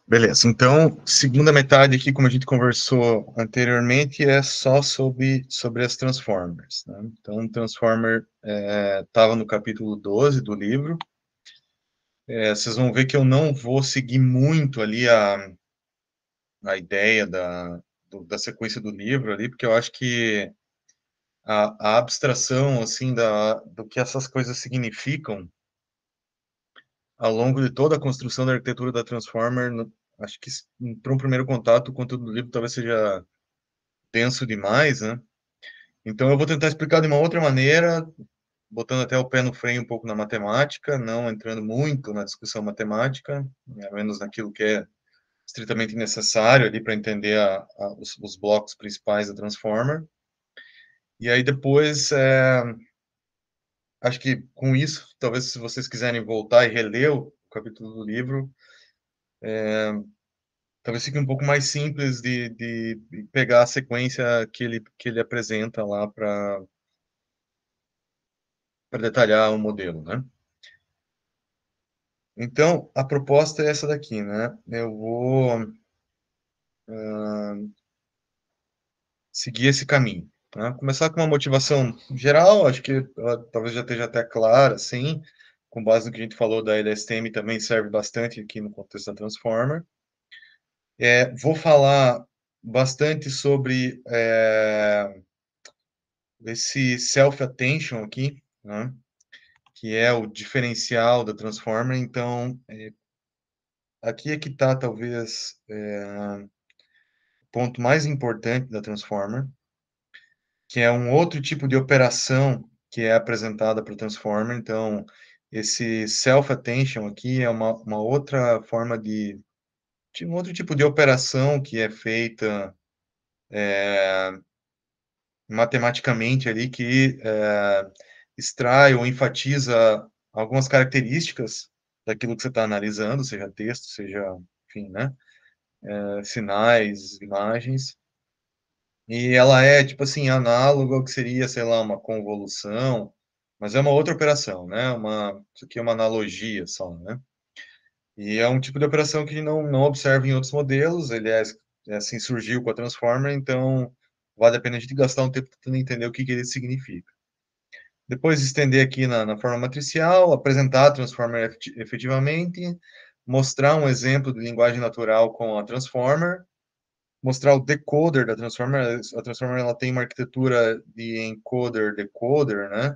Beleza. Então, segunda metade aqui, como a gente conversou anteriormente, é só sobre as Transformers, né? Então, Transformer estava no capítulo 12 do livro. Vocês vão ver que eu não vou seguir muito ali a ideia da sequência do livro ali, porque eu acho que a abstração, assim, do que essas coisas significam ao longo de toda a construção da arquitetura da Transformer, acho que para um primeiro contato, o conteúdo do livro talvez seja denso demais, né? Então eu vou tentar explicar de uma outra maneira, botando até o pé no freio um pouco na matemática, não entrando muito na discussão matemática, menos naquilo que é estritamente necessário ali para entender os blocos principais da Transformer. E aí depois, acho que com isso, talvez se vocês quiserem voltar e reler o capítulo do livro, talvez fique um pouco mais simples de pegar a sequência que ele apresenta lá para detalhar o modelo, né? Então, a proposta é essa daqui, né? Eu vou seguir esse caminho, tá? Começar com uma motivação geral, acho que talvez já esteja até clara, assim, com base no que a gente falou da LSTM, também serve bastante aqui no contexto da Transformer. Vou falar bastante sobre esse self-attention aqui, né? Que é o diferencial da Transformer. Então, aqui é que está, talvez, o ponto mais importante da Transformer, que é um outro tipo de operação que é apresentada para o Transformer. Então, esse self-attention aqui é uma outra forma de um outro tipo de operação que é feita matematicamente ali, que extrai ou enfatiza algumas características daquilo que você está analisando, seja texto, seja, enfim, né, sinais, imagens, e ela é, tipo assim, análoga ao que seria, sei lá, uma convolução, mas é uma outra operação, né, isso aqui é uma analogia só, né, e é um tipo de operação que não observa em outros modelos, ele assim, surgiu com a Transformer, então vale a pena a gente gastar um tempo tentando entender o que ele significa. Depois estender aqui na forma matricial, apresentar a Transformer efetivamente, mostrar um exemplo de linguagem natural com a Transformer, mostrar o decoder da Transformer. A Transformer ela tem uma arquitetura de encoder-decoder, né?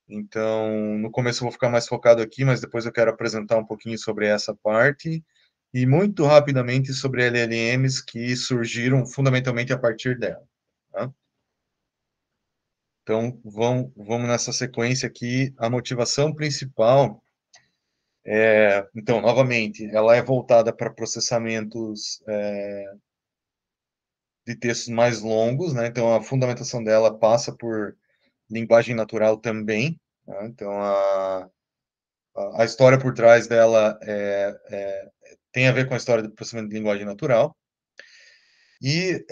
Então, no começo eu vou ficar mais focado aqui, mas depois eu quero apresentar um pouquinho sobre essa parte e muito rapidamente sobre LLMs que surgiram fundamentalmente a partir dela, tá? Então, vamos nessa sequência aqui. A motivação principal então, novamente, ela é voltada para processamentos de textos mais longos, né? Então, a fundamentação dela passa por linguagem natural também, né? Então, a história por trás dela tem a ver com a história do processamento de linguagem natural. E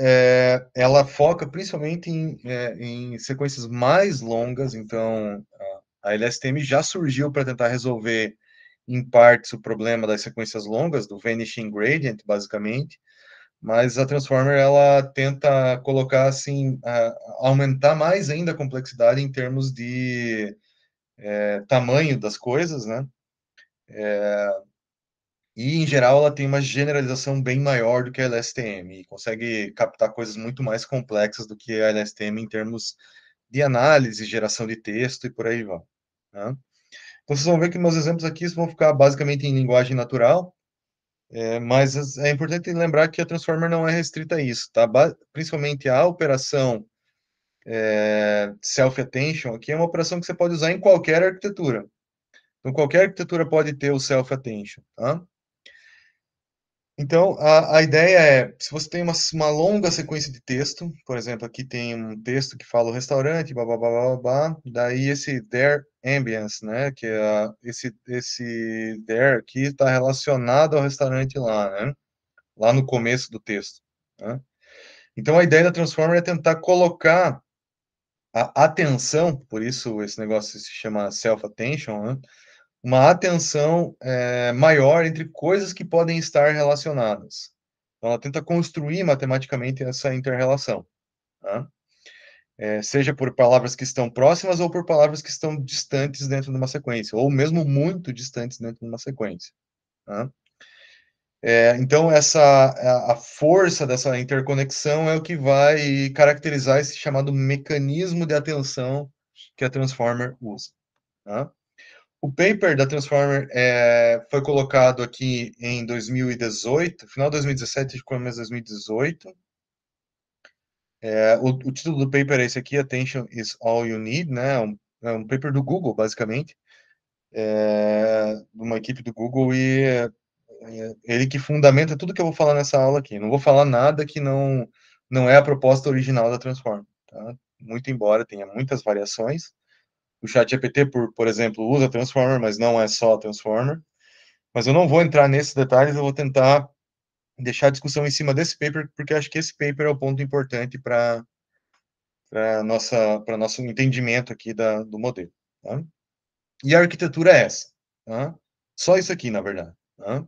ela foca principalmente em sequências mais longas. Então, a LSTM já surgiu para tentar resolver, em partes, o problema das sequências longas, do vanishing gradient, basicamente, mas a Transformer ela tenta colocar assim, aumentar mais ainda a complexidade em termos de tamanho das coisas, né? E, em geral, ela tem uma generalização bem maior do que a LSTM, e consegue captar coisas muito mais complexas do que a LSTM em termos de análise, geração de texto e por aí vai, né? Então, vocês vão ver que meus exemplos aqui vão ficar basicamente em linguagem natural, mas é importante lembrar que a Transformer não é restrita a isso, tá? Principalmente a operação self-attention aqui é uma operação que você pode usar em qualquer arquitetura. Então, qualquer arquitetura pode ter o self-attention, tá? Então, a ideia é, se você tem uma longa sequência de texto, por exemplo, aqui tem um texto que fala o restaurante, blá, blá, blá, blá, blá, daí esse there ambience, né, que é esse there aqui está relacionado ao restaurante lá, né, lá no começo do texto, né? Então, a ideia da Transformer é tentar colocar a atenção, por isso esse negócio se chama self-attention, né, uma atenção maior entre coisas que podem estar relacionadas. Então, ela tenta construir matematicamente essa inter-relação, tá? Seja por palavras que estão próximas ou por palavras que estão distantes dentro de uma sequência, ou mesmo muito distantes dentro de uma sequência, tá? Então, a força dessa interconexão é o que vai caracterizar esse chamado mecanismo de atenção que a Transformer usa, tá? O paper da Transformer foi colocado aqui em 2018, final de 2017, começo de 2018. O título do paper é esse aqui, Attention is All You Need, né? É um paper do Google, basicamente, uma equipe do Google, e ele que fundamenta tudo que eu vou falar nessa aula aqui. Não vou falar nada que não é a proposta original da Transformer, tá? Muito embora tenha muitas variações. O ChatGPT, por exemplo, usa Transformer, mas não é só Transformer. Mas eu não vou entrar nesses detalhes, eu vou tentar deixar a discussão em cima desse paper, porque acho que esse paper é o ponto importante para nosso entendimento aqui do modelo, tá? E a arquitetura é essa, tá? Só isso aqui, na verdade, tá?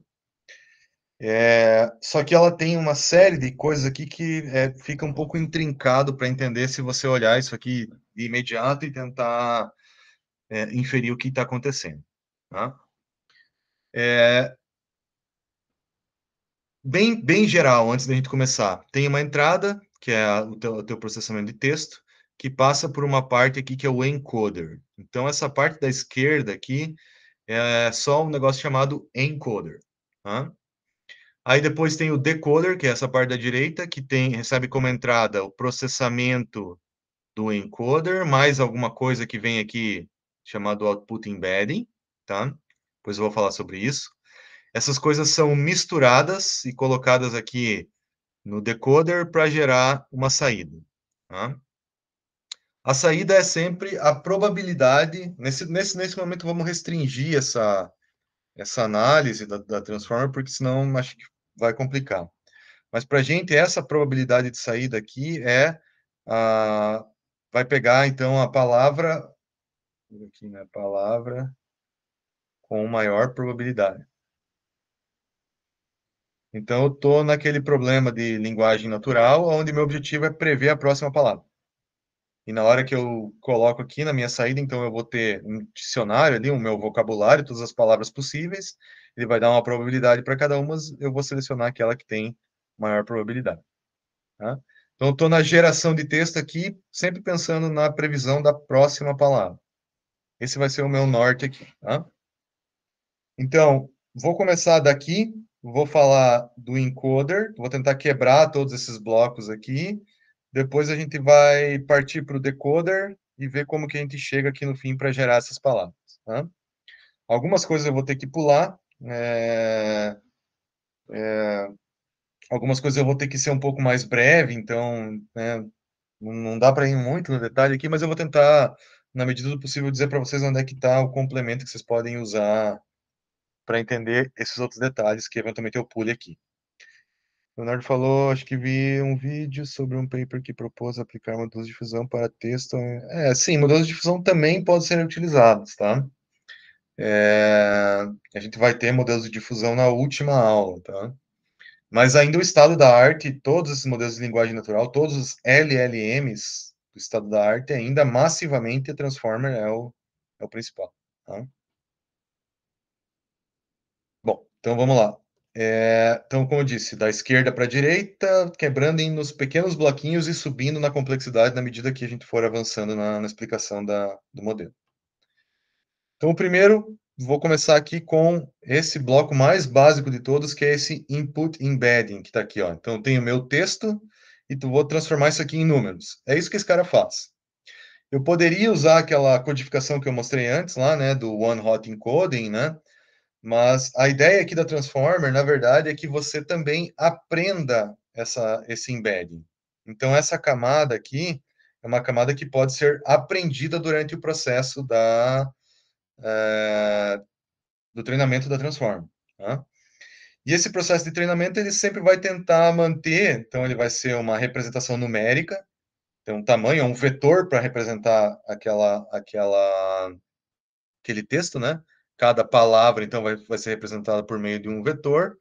Só que ela tem uma série de coisas aqui que fica um pouco intrincado para entender se você olhar isso aqui de imediato e tentar inferir o que está acontecendo, tá? Bem geral, antes da gente começar, tem uma entrada, que é o teu processamento de texto, que passa por uma parte aqui que é o encoder. Então, essa parte da esquerda aqui é só um negócio chamado encoder, tá? Aí depois tem o decoder, que é essa parte da direita, que recebe como entrada o processamento do encoder, mais alguma coisa que vem aqui chamado output embedding, tá? Depois eu vou falar sobre isso. Essas coisas são misturadas e colocadas aqui no decoder para gerar uma saída, tá? A saída é sempre a probabilidade. Nesse momento, vamos restringir essa análise da Transformer, porque senão acho que vai complicar. Mas para a gente, essa probabilidade de saída aqui vai pegar, então, a palavra, aqui, né, palavra com maior probabilidade. Então, eu estou naquele problema de linguagem natural, onde meu objetivo é prever a próxima palavra. E na hora que eu coloco aqui na minha saída, então eu vou ter um dicionário ali, o meu vocabulário, todas as palavras possíveis, ele vai dar uma probabilidade para cada uma, eu vou selecionar aquela que tem maior probabilidade, tá? Então, eu estou na geração de texto aqui, sempre pensando na previsão da próxima palavra. Esse vai ser o meu norte aqui, tá? Então, vou começar daqui, vou falar do encoder, vou tentar quebrar todos esses blocos aqui, depois a gente vai partir para o decoder e ver como que a gente chega aqui no fim para gerar essas palavras, tá? Algumas coisas eu vou ter que pular, algumas coisas eu vou ter que ser um pouco mais breve, então, né, não dá para ir muito no detalhe aqui, mas eu vou tentar, na medida do possível, dizer para vocês onde é que está o complemento que vocês podem usar para entender esses outros detalhes que eventualmente eu pule aqui. O Leonardo falou, acho que vi um vídeo sobre um paper que propôs aplicar modelos de difusão para texto. Sim, modelos de difusão também podem ser utilizados, tá? A gente vai ter modelos de difusão na última aula, tá? Mas ainda o estado da arte, todos esses modelos de linguagem natural, todos os LLMs do estado da arte, ainda massivamente a Transformer é o principal, tá? Bom, então vamos lá. Então, como eu disse, da esquerda para a direita, quebrando nos pequenos bloquinhos e subindo na complexidade na medida que a gente for avançando na explicação do modelo. Então, o primeiro, vou começar aqui com esse bloco mais básico de todos, que é esse input embedding, que está aqui, ó. Então, eu tenho o meu texto e vou transformar isso aqui em números. É isso que esse cara faz. Eu poderia usar aquela codificação que eu mostrei antes lá, né, do One Hot Encoding, né? Mas a ideia aqui da Transformer, na verdade, é que você também aprenda esse embedding. Então, essa camada aqui é uma camada que pode ser aprendida durante o processo do treinamento da Transformer, tá? E esse processo de treinamento, ele sempre vai tentar manter, então ele vai ser uma representação numérica, tem um tamanho, um vetor para representar aquele texto, né? cada palavra, então, vai ser representada por meio de um vetor.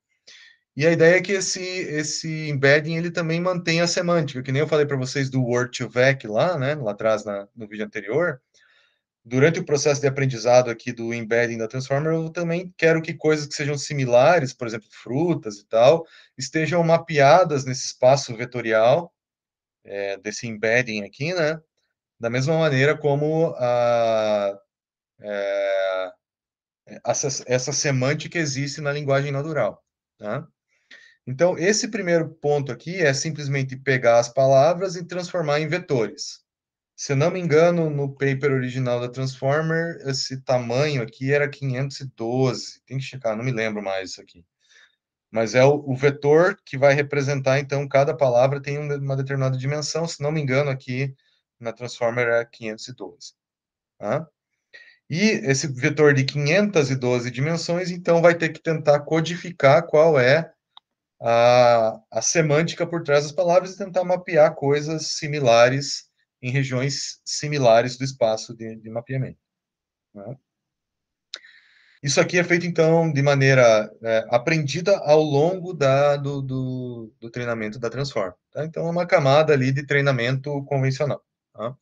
E a ideia é que esse embedding ele também mantém a semântica, que nem eu falei para vocês do word2vec lá, né, lá atrás no vídeo anterior. Durante o processo de aprendizado aqui do embedding da Transformer, eu também quero que coisas que sejam similares, por exemplo, frutas e tal, estejam mapeadas nesse espaço vetorial desse embedding aqui, né? Da mesma maneira como essa semântica existe na linguagem natural, tá? Então, esse primeiro ponto aqui é simplesmente pegar as palavras e transformar em vetores. Se eu não me engano, no paper original da Transformer, esse tamanho aqui era 512. Tem que checar, não me lembro mais isso aqui. Mas é o vetor que vai representar, então, cada palavra tem uma determinada dimensão. Se não me engano, aqui na Transformer é 512. Tá? E esse vetor de 512 dimensões, então, vai ter que tentar codificar qual é a semântica por trás das palavras e tentar mapear coisas similares em regiões similares do espaço de mapeamento. Né? Isso aqui é feito, então, de maneira aprendida ao longo do treinamento da Transform. Tá? Então, é uma camada ali de treinamento convencional. Tá?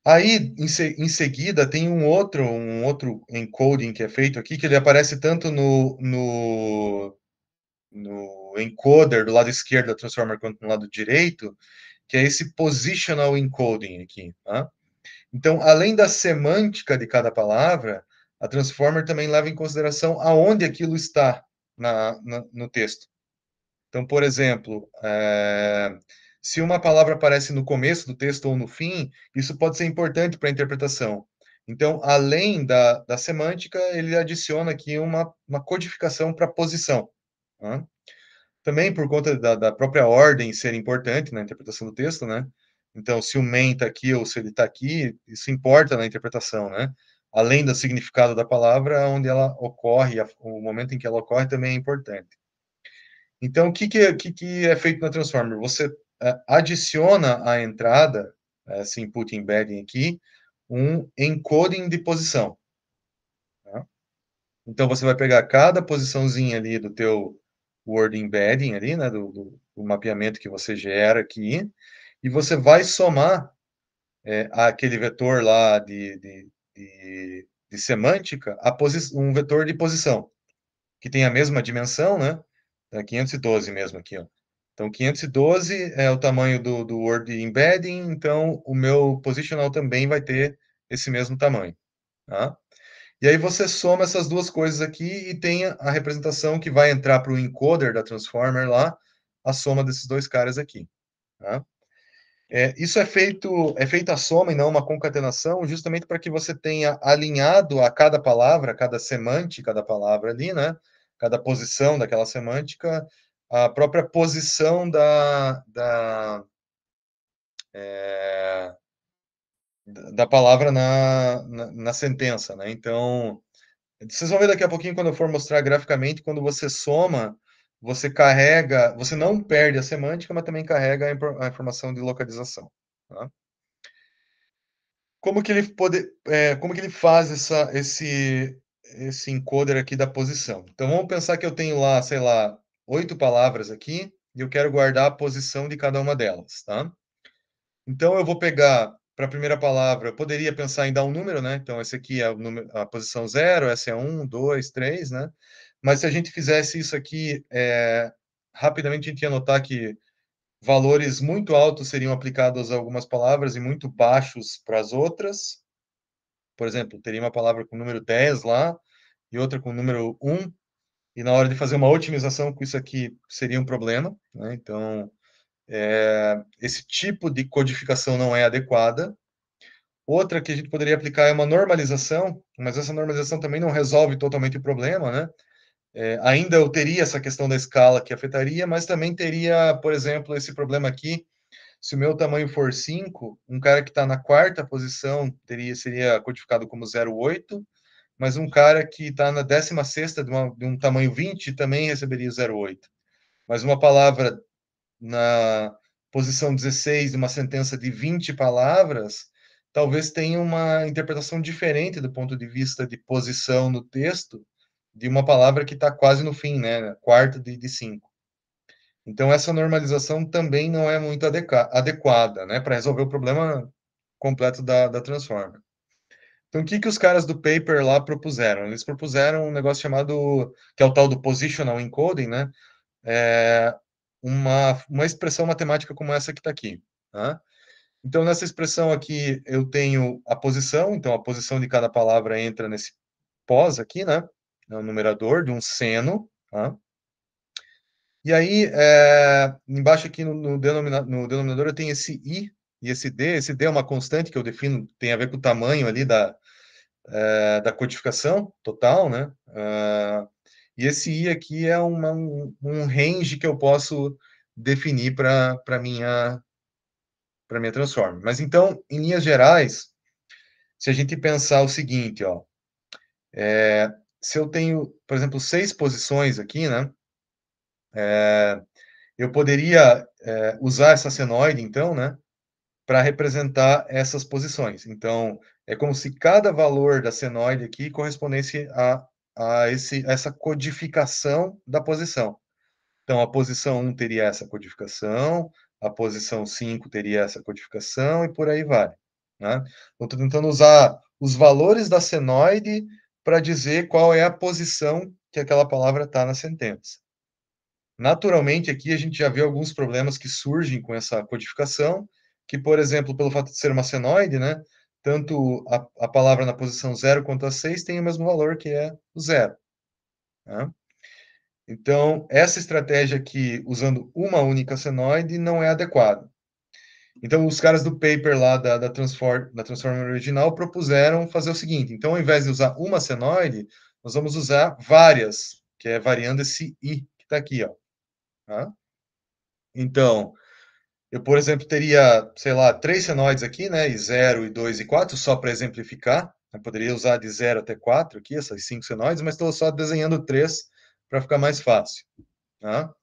Aí, em seguida, tem um outro encoding que é feito aqui, que ele aparece tanto no encoder do lado esquerdo da Transformer quanto no lado direito, que é esse positional encoding aqui. Tá? Então, além da semântica de cada palavra, a Transformer também leva em consideração aonde aquilo está no texto. Então, por exemplo, se uma palavra aparece no começo do texto ou no fim, isso pode ser importante para a interpretação. Então, além da semântica, ele adiciona aqui uma codificação para posição. Tá? Também por conta da própria ordem ser importante na interpretação do texto, né? Então, se o main está aqui ou se ele está aqui, isso importa na interpretação, né? Além do significado da palavra, onde ela ocorre, o momento em que ela ocorre também é importante. Então, o que é feito na Transformer? Você adiciona à entrada, esse input embedding aqui, um encoding de posição. Tá? Então, você vai pegar cada posiçãozinha ali do teu word embedding ali, né, do mapeamento que você gera aqui, e você vai somar aquele vetor lá de semântica um vetor de posição, que tem a mesma dimensão, né? É 512 mesmo aqui, ó. Então, 512 é o tamanho do word embedding, então o meu positional também vai ter esse mesmo tamanho, tá? E aí você soma essas duas coisas aqui e tem a representação que vai entrar para o encoder da Transformer lá, a soma desses dois caras aqui. Tá? Isso é feita a soma e não uma concatenação, justamente para que você tenha alinhado a cada palavra, a cada semântica da palavra ali, né? Cada posição daquela semântica, a própria posição da palavra na sentença, né? Então, vocês vão ver daqui a pouquinho, quando eu for mostrar graficamente, quando você soma, você carrega, você não perde a semântica, mas também carrega a informação de localização. Tá? Como que ele faz esse encoder aqui da posição? Então, vamos pensar que eu tenho lá, sei lá, 8 palavras aqui, e eu quero guardar a posição de cada uma delas, tá? Então, eu vou pegar, para a primeira palavra, eu poderia pensar em dar um número, né? Então, esse aqui é a posição 0, essa é 1, 2, 3, né? Mas se a gente fizesse isso aqui, rapidamente a gente ia notar que valores muito altos seriam aplicados a algumas palavras e muito baixos para as outras. Por exemplo, teria uma palavra com o número 10 lá e outra com o número 1, e na hora de fazer uma otimização com isso aqui seria um problema, né? Então, esse tipo de codificação não é adequada. Outra que a gente poderia aplicar é uma normalização, mas essa normalização também não resolve totalmente o problema, né? Ainda eu teria essa questão da escala que afetaria, mas também teria, por exemplo, esse problema aqui. Se o meu tamanho for 5, um cara que está na quarta posição seria codificado como 0,8, mas um cara que está na 16ª de um tamanho 20 também receberia 0,8. Mas uma palavra na posição 16 de uma sentença de 20 palavras talvez tenha uma interpretação diferente do ponto de vista de posição no texto de uma palavra que está quase no fim, né? Quarto de cinco. Então, essa normalização também não é muito adequada, né? Para resolver o problema completo da Transformer. Então, o que os caras do paper lá propuseram? Eles propuseram um negócio chamado, que é o tal do positional encoding, né? É uma expressão matemática como essa que está aqui. Tá? Então, nessa expressão aqui, eu tenho a posição, então a posição de cada palavra entra nesse pós aqui, né? É o numerador de um seno, tá? E aí, embaixo aqui no denominador eu tenho esse i e esse d. Esse d é uma constante que eu defino, tem a ver com o tamanho ali da codificação total, né? E esse i aqui é um range que eu posso definir para minha transform. Mas então, em linhas gerais, se a gente pensar o seguinte, ó, se eu tenho, por exemplo, 6 posições aqui, né? Eu poderia usar essa senoide, então, né? Para representar essas posições. Então, é como se cada valor da senoide aqui correspondesse essa codificação da posição. Então, a posição 1 teria essa codificação, a posição 5 teria essa codificação e por aí vai. Né? Então, estou tentando usar os valores da senoide para dizer qual é a posição que aquela palavra está na sentença. Naturalmente, aqui a gente já vê alguns problemas que surgem com essa codificação, que, por exemplo, pelo fato de ser uma senoide, né, tanto a palavra na posição 0 quanto a 6 tem o mesmo valor, que é o 0. Né? Então, essa estratégia aqui, usando uma única senoide, não é adequada. Então, os caras do paper lá da Transformer original propuseram fazer o seguinte: então, ao invés de usar uma senoide, nós vamos usar várias, que é variando esse i que está aqui, ó. Tá? Então, eu, por exemplo, teria, sei lá, 3 senoides aqui, né? E 0, e 2 e 4, só para exemplificar. Eu poderia usar de 0 até 4 aqui, essas 5 senoides, mas estou só desenhando 3 para ficar mais fácil. Tá?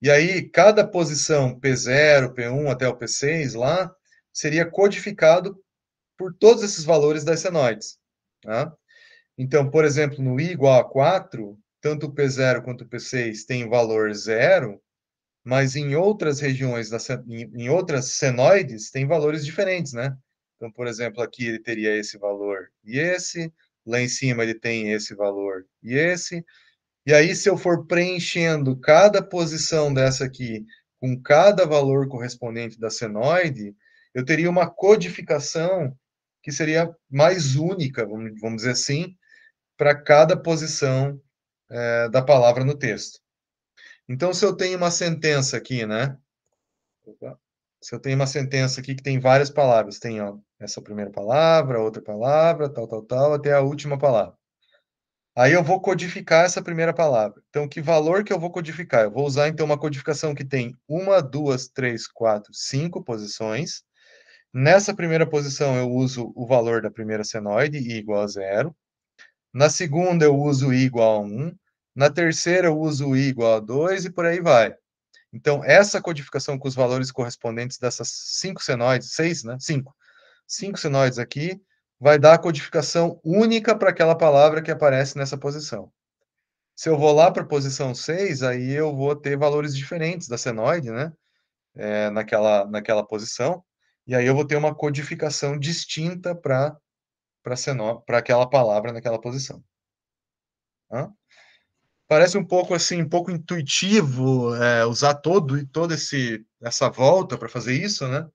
E aí, cada posição P0, P1 até o P6 lá, seria codificado por todos esses valores das senoides. Tá? Então, por exemplo, no i igual a 4, tanto o P0 quanto o P6 tem valor 0, mas em outras regiões, em outras senoides, tem valores diferentes, né? Então, por exemplo, aqui ele teria esse valor e esse, lá em cima ele tem esse valor e esse, e aí se eu for preenchendo cada posição dessa aqui com cada valor correspondente da senoide, eu teria uma codificação que seria mais única, vamos dizer assim, para cada posição da palavra no texto. Então, se eu tenho uma sentença aqui, né? Se eu tenho uma sentença aqui que tem várias palavras, tem ó, essa primeira palavra, outra palavra, tal, tal, tal, até a última palavra. Aí eu vou codificar essa primeira palavra. Então, que valor que eu vou codificar? Eu vou usar, então, uma codificação que tem 1, 2, 3, 4, 5 posições. Nessa primeira posição, eu uso o valor da primeira senoide, i igual a 0. Na segunda, eu uso i igual a 1. Na terceira, eu uso i igual a 2 e por aí vai. Então, essa codificação com os valores correspondentes dessas 5 senoides, 6, né? 5. 5 senoides aqui, vai dar a codificação única para aquela palavra que aparece nessa posição. Se eu vou lá para a posição 6, aí eu vou ter valores diferentes da senoide, né? Naquela posição. E aí eu vou ter uma codificação distinta para aquela palavra naquela posição. Tá? Parece um pouco assim, um pouco intuitivo usar toda essa volta para fazer isso, né?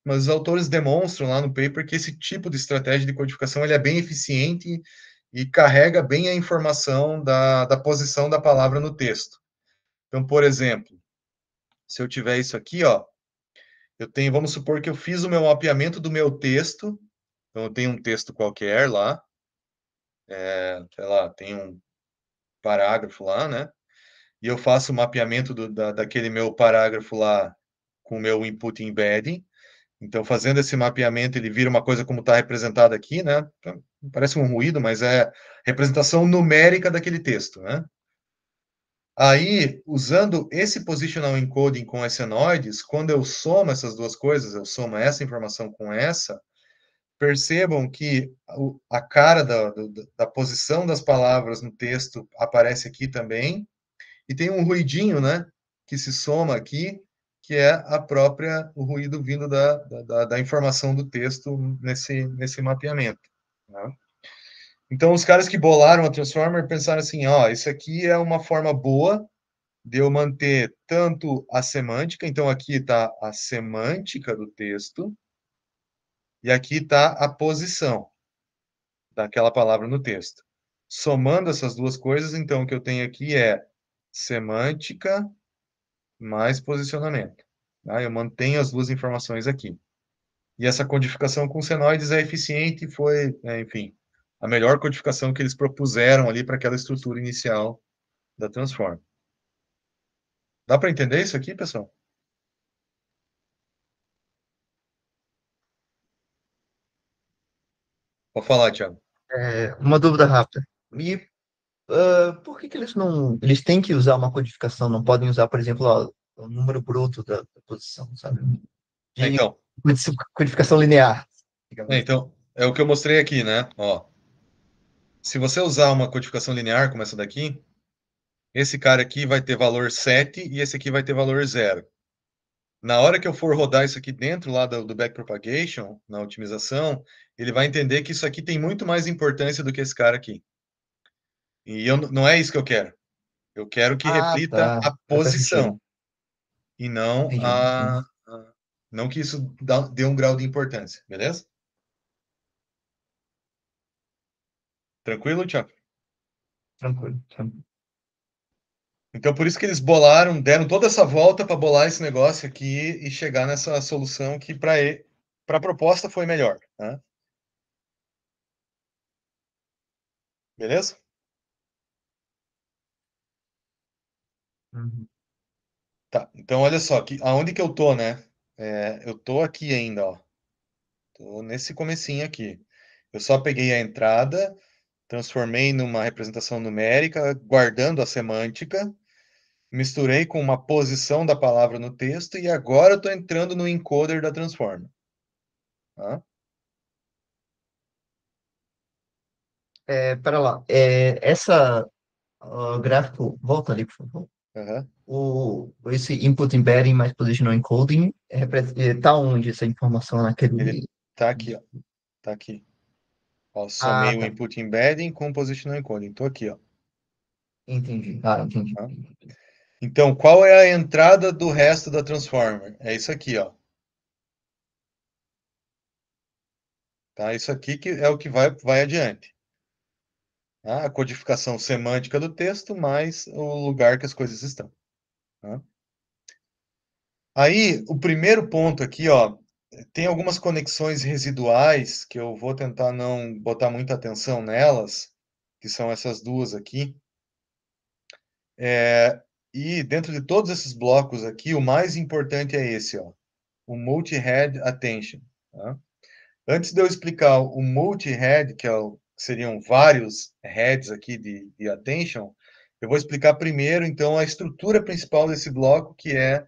Mas os autores demonstram lá no paper que esse tipo de estratégia de codificação ele é bem eficiente e carrega bem a informação da posição da palavra no texto. Então, por exemplo, se eu tiver isso aqui, ó, vamos supor que eu fiz o meu mapeamento do meu texto, então eu tenho um texto qualquer lá, sei lá, tem um parágrafo lá, né? E eu faço o mapeamento daquele meu parágrafo lá com o meu input embedding. Então, fazendo esse mapeamento, ele vira uma coisa como está representado aqui, né? Parece um ruído, mas é representação numérica daquele texto, né? Aí, usando esse positional encoding com as senoides, quando eu somo essas duas coisas, eu somo essa informação com essa, percebam que a cara da posição das palavras no texto aparece aqui também, e tem um ruidinho, né, que se soma aqui, que é o ruído vindo da informação do texto nesse mapeamento. Né? Então, os caras que bolaram a Transformer pensaram assim, ó, isso aqui é uma forma boa de eu manter tanto a semântica, então aqui está a semântica do texto, e aqui está a posição daquela palavra no texto. Somando essas duas coisas, então, o que eu tenho aqui é semântica mais posicionamento. Tá? Eu mantenho as duas informações aqui. E essa codificação com senoides é eficiente e foi, enfim, a melhor codificação que eles propuseram ali para aquela estrutura inicial da Transform. Dá para entender isso aqui, pessoal? Pode falar, Thiago. Uma dúvida rápida. E por que que eles não. Eles têm que usar uma codificação, não podem usar, por exemplo, ó, o número bruto da posição, sabe? De Então, codificação linear, digamos assim. é o que eu mostrei aqui, né? Ó, se você usar uma codificação linear como essa daqui, esse cara aqui vai ter valor 7 e esse aqui vai ter valor 0. Na hora que eu for rodar isso aqui dentro lá do backpropagation, na otimização, ele vai entender que isso aqui tem muito mais importância do que esse cara aqui. E não é isso que eu quero. Eu quero que Ah, reflita tá. a Faz sentido. posição e não Entendi, entendi. não que isso dê um grau de importância, beleza? Tranquilo, Tiago? Tranquilo, tranquilo. Então, por isso que eles bolaram, deram toda essa volta para bolar esse negócio aqui e chegar nessa solução que para a proposta foi melhor, né? Beleza? Uhum. Tá. Então, olha só, aonde que eu tô, né? Eu tô aqui ainda, ó. Tô nesse comecinho aqui. Eu só peguei a entrada, transformei numa representação numérica, guardando a semântica, misturei com uma posição da palavra no texto e agora eu estou entrando no encoder da Transformer. Tá? Pera lá. Gráfico, volta ali, por favor. Aham. Esse input embedding mais positional encoding tá onde essa informação Ele naquele. tá aqui, ó. Tá aqui. Ó, Ah, somei o tá. input embedding com o positional encoding. Tô aqui, ó. Entendi. Ah, entendi. Tá? Então, qual é a entrada do resto da Transformer? É isso aqui, ó. Tá? Isso aqui que é o que vai adiante. Tá? A codificação semântica do texto mais o lugar que as coisas estão. Tá? Aí, o primeiro ponto aqui, ó, tem algumas conexões residuais que eu vou tentar não botar muita atenção nelas, que são essas duas aqui. E dentro de todos esses blocos aqui, o mais importante é esse, ó, o multi-head attention. Tá? Antes de eu explicar o multi-head, que seriam vários heads aqui de attention, eu vou explicar primeiro, então, a estrutura principal desse bloco, que é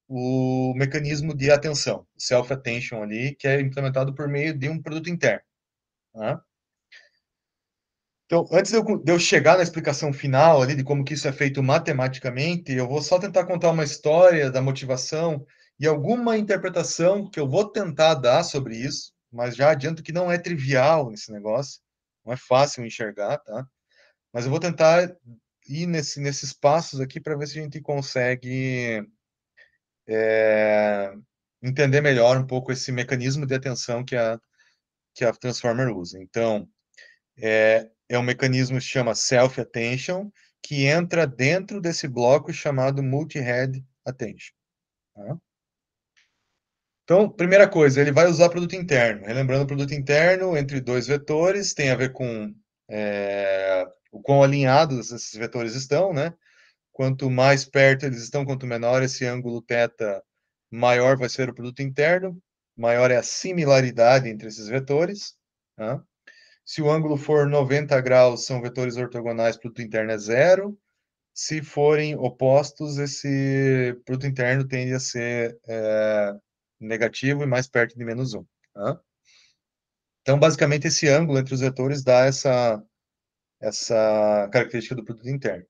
o mecanismo de atenção, self-attention ali, que é implementado por meio de um produto interno. Tá? Então, antes de eu chegar na explicação final ali de como que isso é feito matematicamente, eu vou só tentar contar uma história da motivação e alguma interpretação que eu vou tentar dar sobre isso, mas já adianto que não é trivial esse negócio, não é fácil enxergar, tá? Mas eu vou tentar ir nesses passos aqui para ver se a gente consegue entender melhor um pouco esse mecanismo de atenção que a Transformer usa. Então, é um mecanismo que se chama Self-Attention, que entra dentro desse bloco chamado Multi-Head Attention. Tá? Então, primeira coisa, ele vai usar produto interno. Relembrando, o produto interno entre dois vetores tem a ver com o quão alinhados esses vetores estão, né? Quanto mais perto eles estão, quanto menor esse ângulo θ, maior vai ser o produto interno, maior é a similaridade entre esses vetores. Tá? Se o ângulo for 90 graus, são vetores ortogonais, produto interno é zero. Se forem opostos, esse produto interno tende a ser negativo e mais perto de menos um. Tá? Então, basicamente, esse ângulo entre os vetores dá essa característica do produto interno.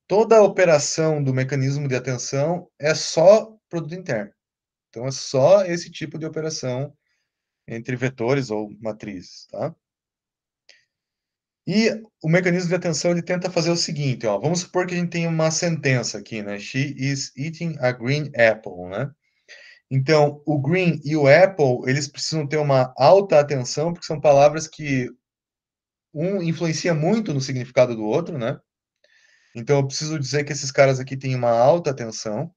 Toda a operação do mecanismo de atenção é só produto interno. Então, é só esse tipo de operação entre vetores ou matrizes, tá? E o mecanismo de atenção, ele tenta fazer o seguinte, ó, vamos supor que a gente tem uma sentença aqui, né? She is eating a green apple, né? Então, o green e o apple, eles precisam ter uma alta atenção, porque são palavras que um influencia muito no significado do outro, né? Então, eu preciso dizer que esses caras aqui têm uma alta atenção.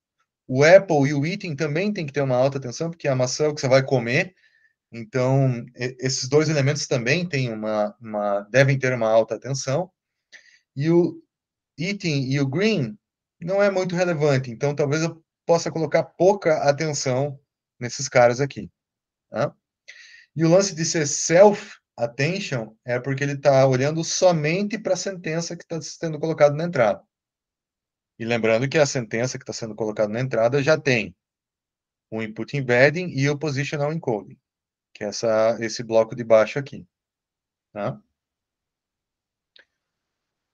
O apple e o eating também tem que ter uma alta atenção, porque a maçã é o que você vai comer. Então, esses dois elementos também têm devem ter uma alta atenção. E o eating e o green não é muito relevante. Então, talvez eu possa colocar pouca atenção nesses caras aqui, tá? E o lance de ser self-attention é porque ele está olhando somente para a sentença que está sendo colocada na entrada. E lembrando que a sentença que está sendo colocada na entrada já tem o input embedding e o positional encoding, que é esse bloco de baixo aqui. Tá?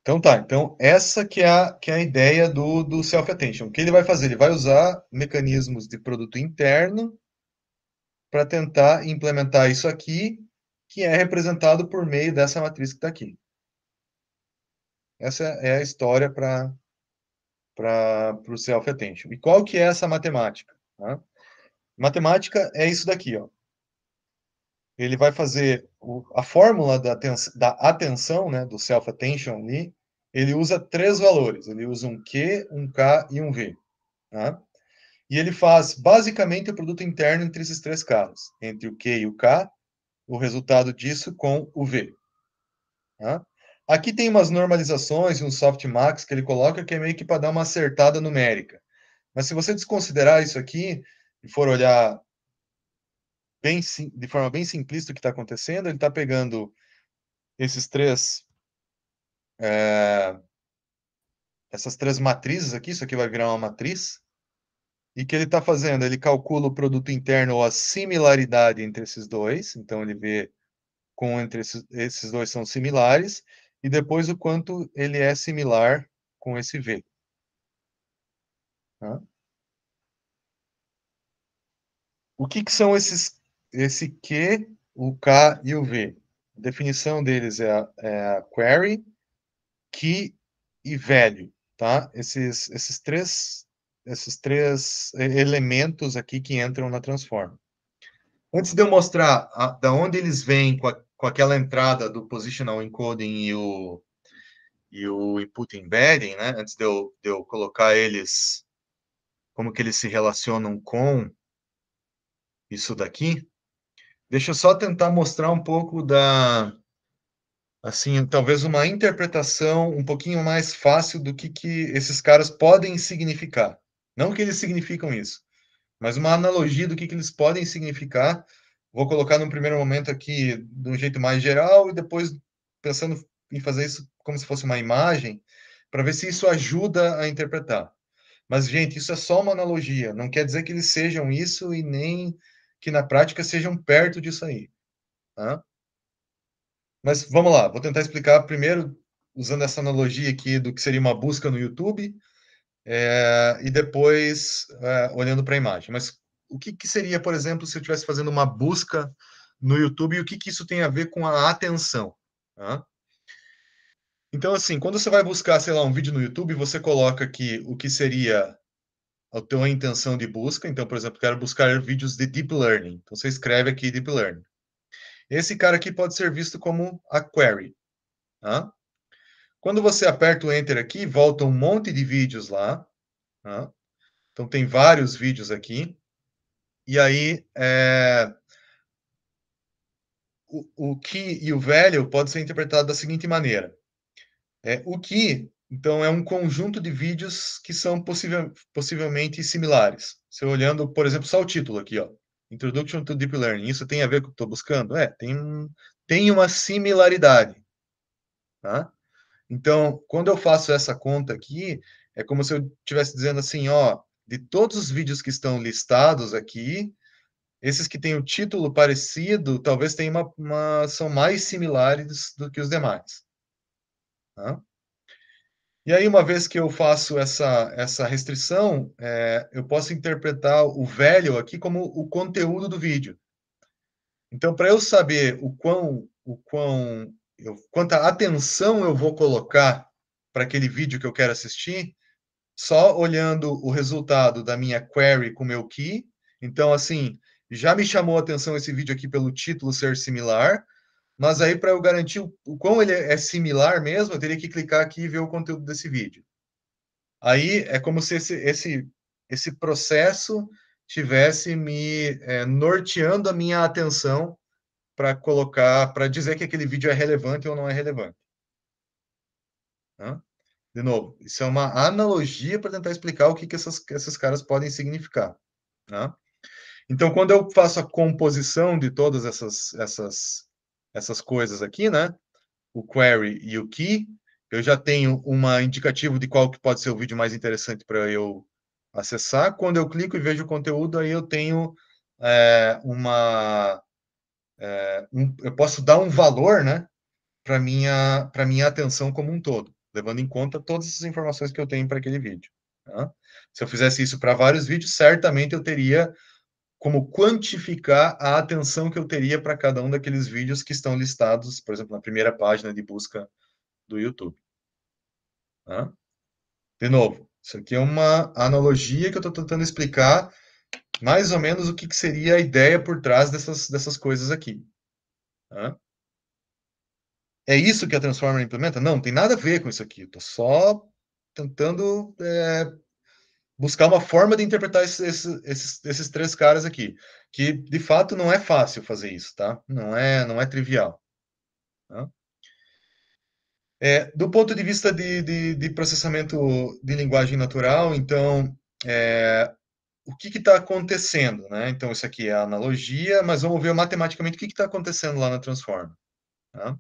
Então tá, então essa que é a ideia do self-attention. O que ele vai fazer? Ele vai usar mecanismos de produto interno para tentar implementar isso aqui, que é representado por meio dessa matriz que está aqui. Essa é a história para o self-attention. E qual que é essa matemática? Tá? Matemática é isso daqui, ó. Ele vai fazer a fórmula da atenção, né, do self-attention ali, ele usa três valores. Ele usa um Q, um K e um V. Tá? E ele faz basicamente o produto interno entre esses três caras, entre o Q e o K, o resultado disso com o V. Tá? Aqui tem umas normalizações e um softmax que ele coloca que é meio que para dar uma acertada numérica. Mas se você desconsiderar isso aqui e for olhar de forma bem simplista o que está acontecendo, ele está pegando esses essas três matrizes aqui, isso aqui vai virar uma matriz, e que ele está fazendo? Ele calcula o produto interno ou a similaridade entre esses dois, então ele vê como entre esses dois são similares, e depois o quanto ele é similar com esse V. Tá? O que são esse Q, o K e o V? A definição deles é a query, key e value, tá? Esses três elementos aqui que entram na transform. Antes de eu mostrar da onde eles vêm com aquela entrada do positional encoding e o input embedding, né? Antes de eu colocar eles, como que eles se relacionam com isso daqui, deixa eu só tentar mostrar um pouco assim, talvez uma interpretação um pouquinho mais fácil do que esses caras podem significar. Não que eles significam isso, mas uma analogia do que eles podem significar. Vou colocar num primeiro momento aqui de um jeito mais geral e depois pensando em fazer isso como se fosse uma imagem, para ver se isso ajuda a interpretar. Mas, gente, isso é só uma analogia, não quer dizer que eles sejam isso e nem que na prática sejam perto disso aí. Tá? Mas vamos lá, vou tentar explicar primeiro usando essa analogia aqui do que seria uma busca no YouTube, e depois olhando para a imagem. Mas o que seria, por exemplo, se eu estivesse fazendo uma busca no YouTube e o que isso tem a ver com a atenção? Tá? Então, assim, quando você vai buscar, sei lá, um vídeo no YouTube, você coloca aqui o que seria a tua intenção de busca. Então, por exemplo, quero buscar vídeos de Deep Learning. Então, você escreve aqui Deep Learning. Esse cara aqui pode ser visto como a query. Tá? Quando você aperta o Enter aqui, volta um monte de vídeos lá. Tá? Então, tem vários vídeos aqui. E aí, o key e o value pode ser interpretado da seguinte maneira. O key, então, é um conjunto de vídeos que são possivelmente similares. Se olhando, por exemplo, só o título aqui, ó, Introduction to Deep Learning, isso tem a ver com o que eu estou buscando? Tem uma similaridade. Tá? Então, quando eu faço essa conta aqui, é como se eu estivesse dizendo assim, ó, de todos os vídeos que estão listados aqui, esses que têm o título parecido, talvez tenham são mais similares do que os demais. Tá? E aí, uma vez que eu faço essa restrição, eu posso interpretar o value aqui como o conteúdo do vídeo. Então, para eu saber quanta atenção eu vou colocar para aquele vídeo que eu quero assistir, só olhando o resultado da minha query com o meu key. Então, assim, já me chamou a atenção esse vídeo aqui pelo título ser similar, mas aí para eu garantir o quão ele é similar mesmo, eu teria que clicar aqui e ver o conteúdo desse vídeo. Aí é como se esse processo tivesse me norteando a minha atenção para dizer que aquele vídeo é relevante ou não é relevante. Tá? De novo, isso é uma analogia para tentar explicar o que esses caras podem significar. Tá? Então, quando eu faço a composição de todas essas coisas aqui, né? O query e o key, eu já tenho uma indicativo de qual que pode ser o vídeo mais interessante para eu acessar. Quando eu clico e vejo o conteúdo, aí eu tenho eu posso dar um valor, né, para minha atenção como um todo, levando em conta todas essas informações que eu tenho para aquele vídeo. Tá? Se eu fizesse isso para vários vídeos, certamente eu teria como quantificar a atenção que eu teria para cada um daqueles vídeos que estão listados, por exemplo, na primeira página de busca do YouTube. Tá? De novo, isso aqui é uma analogia que eu estou tentando explicar mais ou menos o que seria a ideia por trás dessas coisas aqui. Tá? É isso que a Transformer implementa? Não, tem nada a ver com isso aqui. Estou só tentando buscar uma forma de interpretar esses três caras aqui, que de fato não é fácil fazer isso, tá? Não é trivial. Tá? Do ponto de vista de processamento de linguagem natural, então, o que está acontecendo, né? Então, isso aqui é a analogia, mas vamos ver matematicamente o que está acontecendo lá na Transformer. Tá?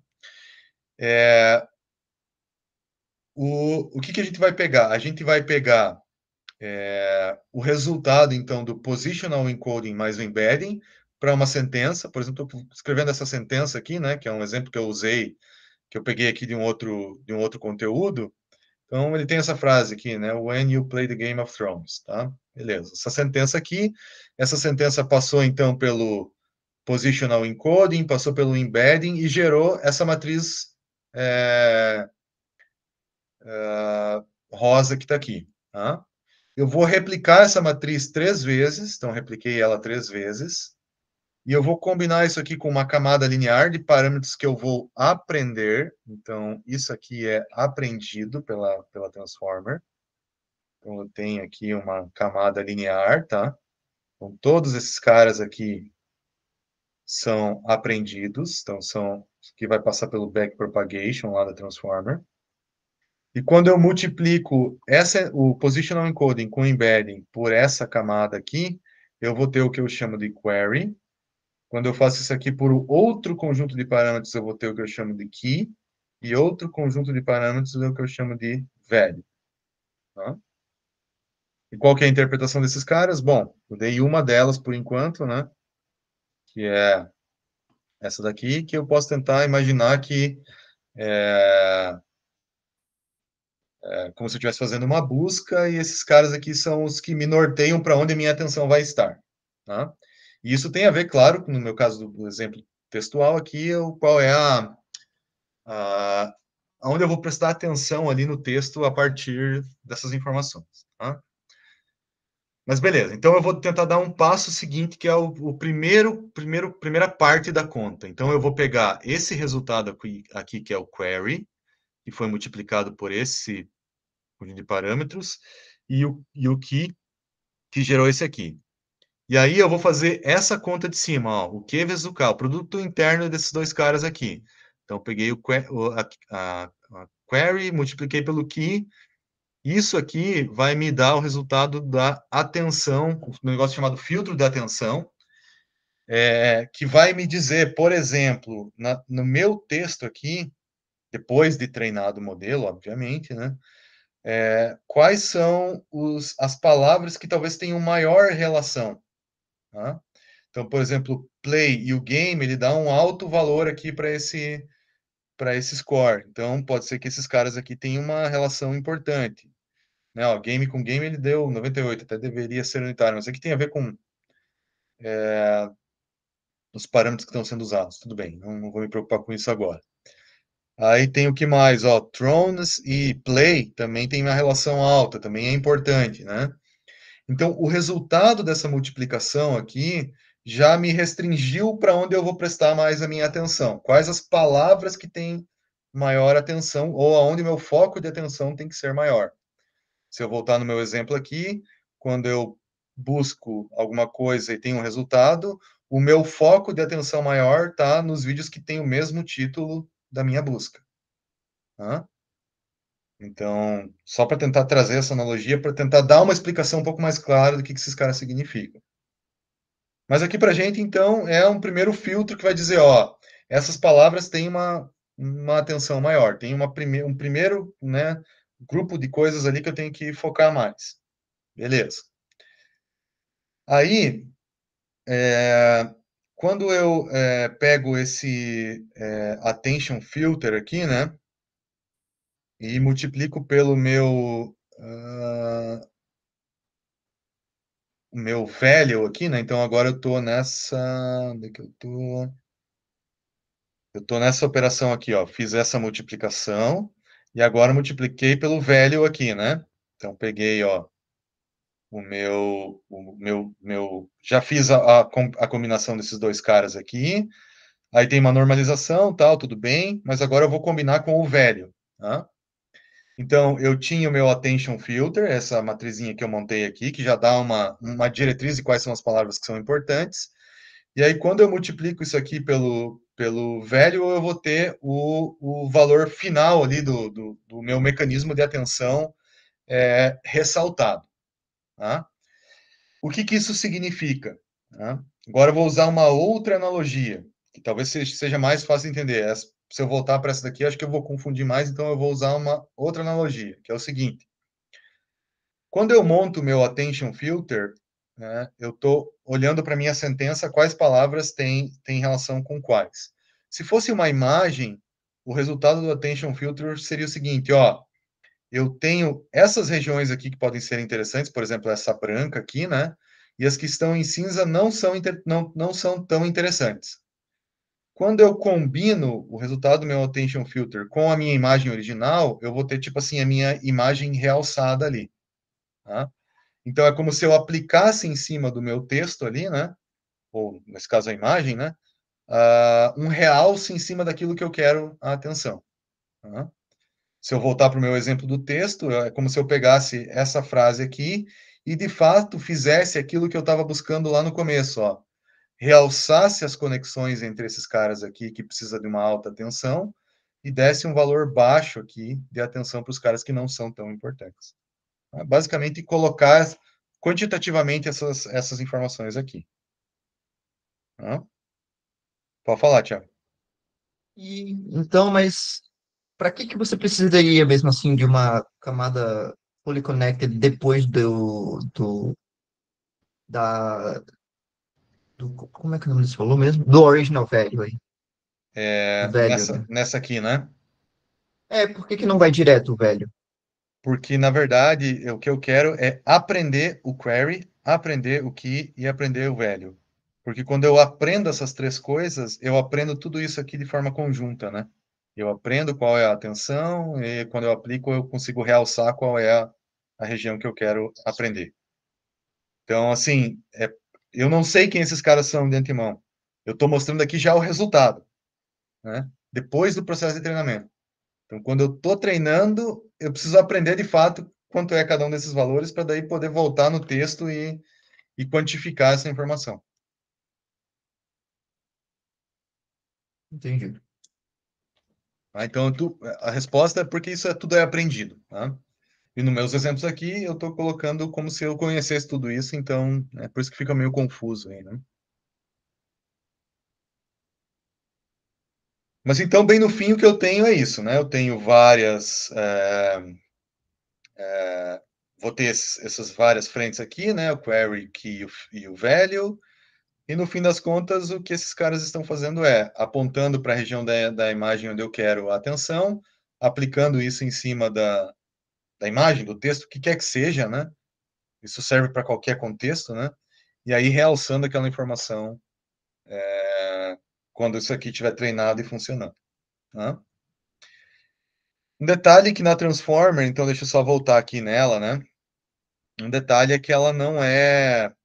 O que a gente vai pegar? A gente vai pegar o resultado, então, do positional encoding mais o embedding para uma sentença. Por exemplo, estou escrevendo essa sentença aqui, né? Que é um exemplo que eu usei, que eu peguei aqui de um outro conteúdo. Então, ele tem essa frase aqui, né? When you play the Game of Thrones, tá? Beleza. Essa sentença passou, então, pelo positional encoding, passou pelo embedding e gerou essa matriz rosa que está aqui, tá? Eu vou replicar essa matriz 3 vezes, então, repliquei ela 3 vezes, e eu vou combinar isso aqui com uma camada linear de parâmetros que eu vou aprender. Então, isso aqui é aprendido pela Transformer. Então, eu tenho aqui uma camada linear, tá? Então, todos esses caras aqui são aprendidos, então isso aqui vai passar pelo backpropagation lá da Transformer. E quando eu multiplico o positional encoding com embedding por essa camada aqui, eu vou ter o que eu chamo de query. Quando eu faço isso aqui por outro conjunto de parâmetros, eu vou ter o que eu chamo de key. E outro conjunto de parâmetros é o que eu chamo de value. Tá? E qual que é a interpretação desses caras? Bom, eu dei uma delas por enquanto, né? Que é essa daqui, que eu posso tentar imaginar que como se eu estivesse fazendo uma busca, e esses caras aqui são os que me norteiam para onde a minha atenção vai estar. Tá? E isso tem a ver, claro, no meu caso do exemplo textual aqui, qual é onde eu vou prestar atenção ali no texto a partir dessas informações. Tá? Mas beleza, então eu vou tentar dar um passo seguinte, que é o primeira parte da conta. Então eu vou pegar esse resultado aqui que é o query, que foi multiplicado por esse conjunto de parâmetros, e o que gerou esse aqui. E aí eu vou fazer essa conta de cima, ó, o Q vezes o K, o produto interno desses dois caras aqui. Então eu peguei a query, multipliquei pelo key. Isso aqui vai me dar o resultado da atenção, um negócio chamado filtro de atenção, que vai me dizer, por exemplo, no meu texto aqui, depois de treinado o modelo, obviamente, né? Quais são as palavras que talvez tenham maior relação. Tá? Então, por exemplo, play e o game, ele dá um alto valor aqui para esse score. Então, pode ser que esses caras aqui tenham uma relação importante. Né? Ó, game com game ele deu 98, até deveria ser unitário, mas aqui tem a ver com os parâmetros que estão sendo usados. Tudo bem, não vou me preocupar com isso agora. Aí tem o que mais? Ó, Thrones e Play também tem uma relação alta, também é importante, né? Então, o resultado dessa multiplicação aqui já me restringiu para onde eu vou prestar mais a minha atenção. Quais as palavras que têm maior atenção ou aonde meu foco de atenção tem que ser maior. Se eu voltar no meu exemplo aqui, quando eu busco alguma coisa e tenho um resultado, o meu foco de atenção maior está nos vídeos que têm o mesmo título da minha busca. Tá? Então, só para tentar trazer essa analogia, para tentar dar uma explicação um pouco mais clara do que esses caras significam. Mas aqui para a gente, então, é um primeiro filtro que vai dizer, ó, essas palavras têm uma atenção maior, tem um primeiro, né, grupo de coisas ali que eu tenho que focar mais. Beleza. Aí, quando eu pego esse attention filter aqui, né, e multiplico pelo meu value aqui, né? Então agora eu estou nessa, onde é que eu estou? Eu estou nessa operação aqui, ó. Fiz essa multiplicação e agora multipliquei pelo value aqui, né? Então peguei, ó, já fiz a combinação desses dois caras aqui. Aí tem uma normalização, tal, tudo bem, mas agora eu vou combinar com o value, tá? Então, eu tinha o meu attention filter, essa matrizinha que eu montei aqui, que já dá uma diretriz de quais são as palavras que são importantes. E aí, quando eu multiplico isso aqui pelo value, eu vou ter o valor final ali do meu mecanismo de atenção ressaltado. Tá? O que, que isso significa? Tá? Agora eu vou usar uma outra analogia, que talvez seja mais fácil de entender. Se eu voltar para essa daqui, acho que eu vou confundir mais, então eu vou usar uma outra analogia, que é o seguinte. Quando eu monto o meu attention filter, né, eu estou olhando para a minha sentença quais palavras têm relação com quais. Se fosse uma imagem, o resultado do attention filter seria o seguinte, ó, eu tenho essas regiões aqui que podem ser interessantes, por exemplo, essa branca aqui, né? E as que estão em cinza não são tão interessantes. Quando eu combino o resultado do meu attention filter com a minha imagem original, eu vou ter, tipo assim, a minha imagem realçada ali. Tá? Então, é como se eu aplicasse em cima do meu texto ali, né? Ou, nesse caso, a imagem, né? Um realce em cima daquilo que eu quero a atenção. Tá? Se eu voltar para o meu exemplo do texto, é como se eu pegasse essa frase aqui e, de fato, fizesse aquilo que eu estava buscando lá no começo, ó. Realçasse as conexões entre esses caras aqui, que precisa de uma alta atenção, e desse um valor baixo aqui de atenção para os caras que não são tão importantes. Basicamente, colocar quantitativamente essas informações aqui. Tá? Pode falar, Tiago. E então, mas para que você precisaria mesmo assim de uma camada fully connected depois da como é que o nome você falou mesmo? Do original value aí, do velho, Nessa, né? nessa aqui, né? Por que que não vai direto o velho? Porque, na verdade, o que eu quero é aprender o query, aprender o key e aprender o value. Porque quando eu aprendo essas três coisas, eu aprendo tudo isso aqui de forma conjunta, né? Eu aprendo qual é a atenção e quando eu aplico, eu consigo realçar qual é a região que eu quero aprender. Então, assim, eu não sei quem esses caras são de antemão. Eu estou mostrando aqui já o resultado, né? Depois do processo de treinamento. Então, quando eu estou treinando, eu preciso aprender de fato quanto é cada um desses valores para daí poder voltar no texto e quantificar essa informação. Entendi. Tá? Então, a resposta é porque isso tudo é aprendido. Tá? E nos meus exemplos aqui, eu estou colocando como se eu conhecesse tudo isso, então é por isso que fica meio confuso aí, né? Mas então, bem no fim, o que eu tenho é isso, né? Eu tenho vou ter essas várias frentes aqui, né? O query, key e o value. E no fim das contas, o que esses caras estão fazendo é apontando para a região da imagem onde eu quero a atenção, aplicando isso em cima da imagem, do texto, o que quer que seja, né? Isso serve para qualquer contexto, né? E aí realçando aquela informação quando isso aqui estiver treinado e funcionando. Né? Um detalhe que na Transformer, então deixa eu só voltar aqui nela, né? Um detalhe é que ela não é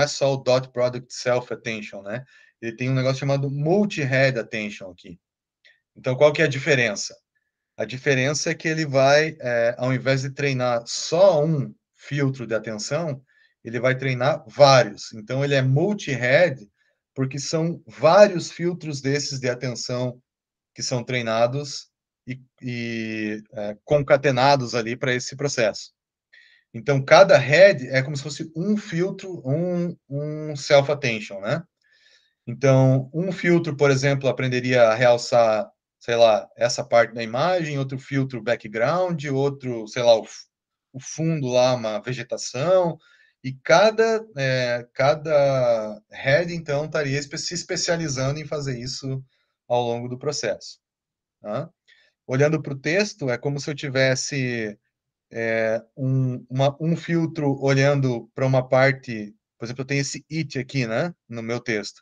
só o dot product self attention, né? Ele tem um negócio chamado multi-head attention aqui. Então, qual que é a diferença? A diferença é que ele vai, ao invés de treinar só um filtro de atenção, ele vai treinar vários. Então, ele é multi-head, porque são vários filtros desses de atenção que são treinados e concatenados ali para esse processo. Então, cada head é como se fosse um filtro, um self-attention, né? Então, um filtro, por exemplo, aprenderia a realçar, sei lá, essa parte da imagem, outro filtro background, outro, sei lá, o fundo lá, uma vegetação, e cada head, então, estaria se especializando em fazer isso ao longo do processo. Tá? Olhando para o texto, é como se eu tivesse um filtro olhando para uma parte, por exemplo, eu tenho esse it aqui, né, no meu texto.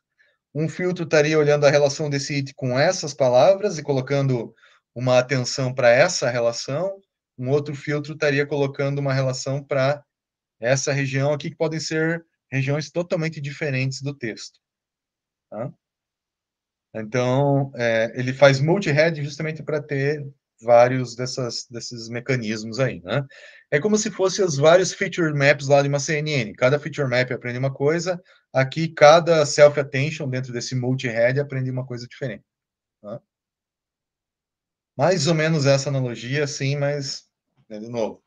Um filtro estaria olhando a relação desse it com essas palavras e colocando uma atenção para essa relação. Um outro filtro estaria colocando uma relação para essa região aqui, que podem ser regiões totalmente diferentes do texto. Tá? Então, ele faz multi-head justamente para ter vários desses mecanismos aí, né? É como se fossem os vários feature maps lá de uma CNN. Cada feature map aprende uma coisa, aqui cada self-attention dentro desse multi-head aprende uma coisa diferente. Tá? Mais ou menos essa analogia, sim, mas, de novo,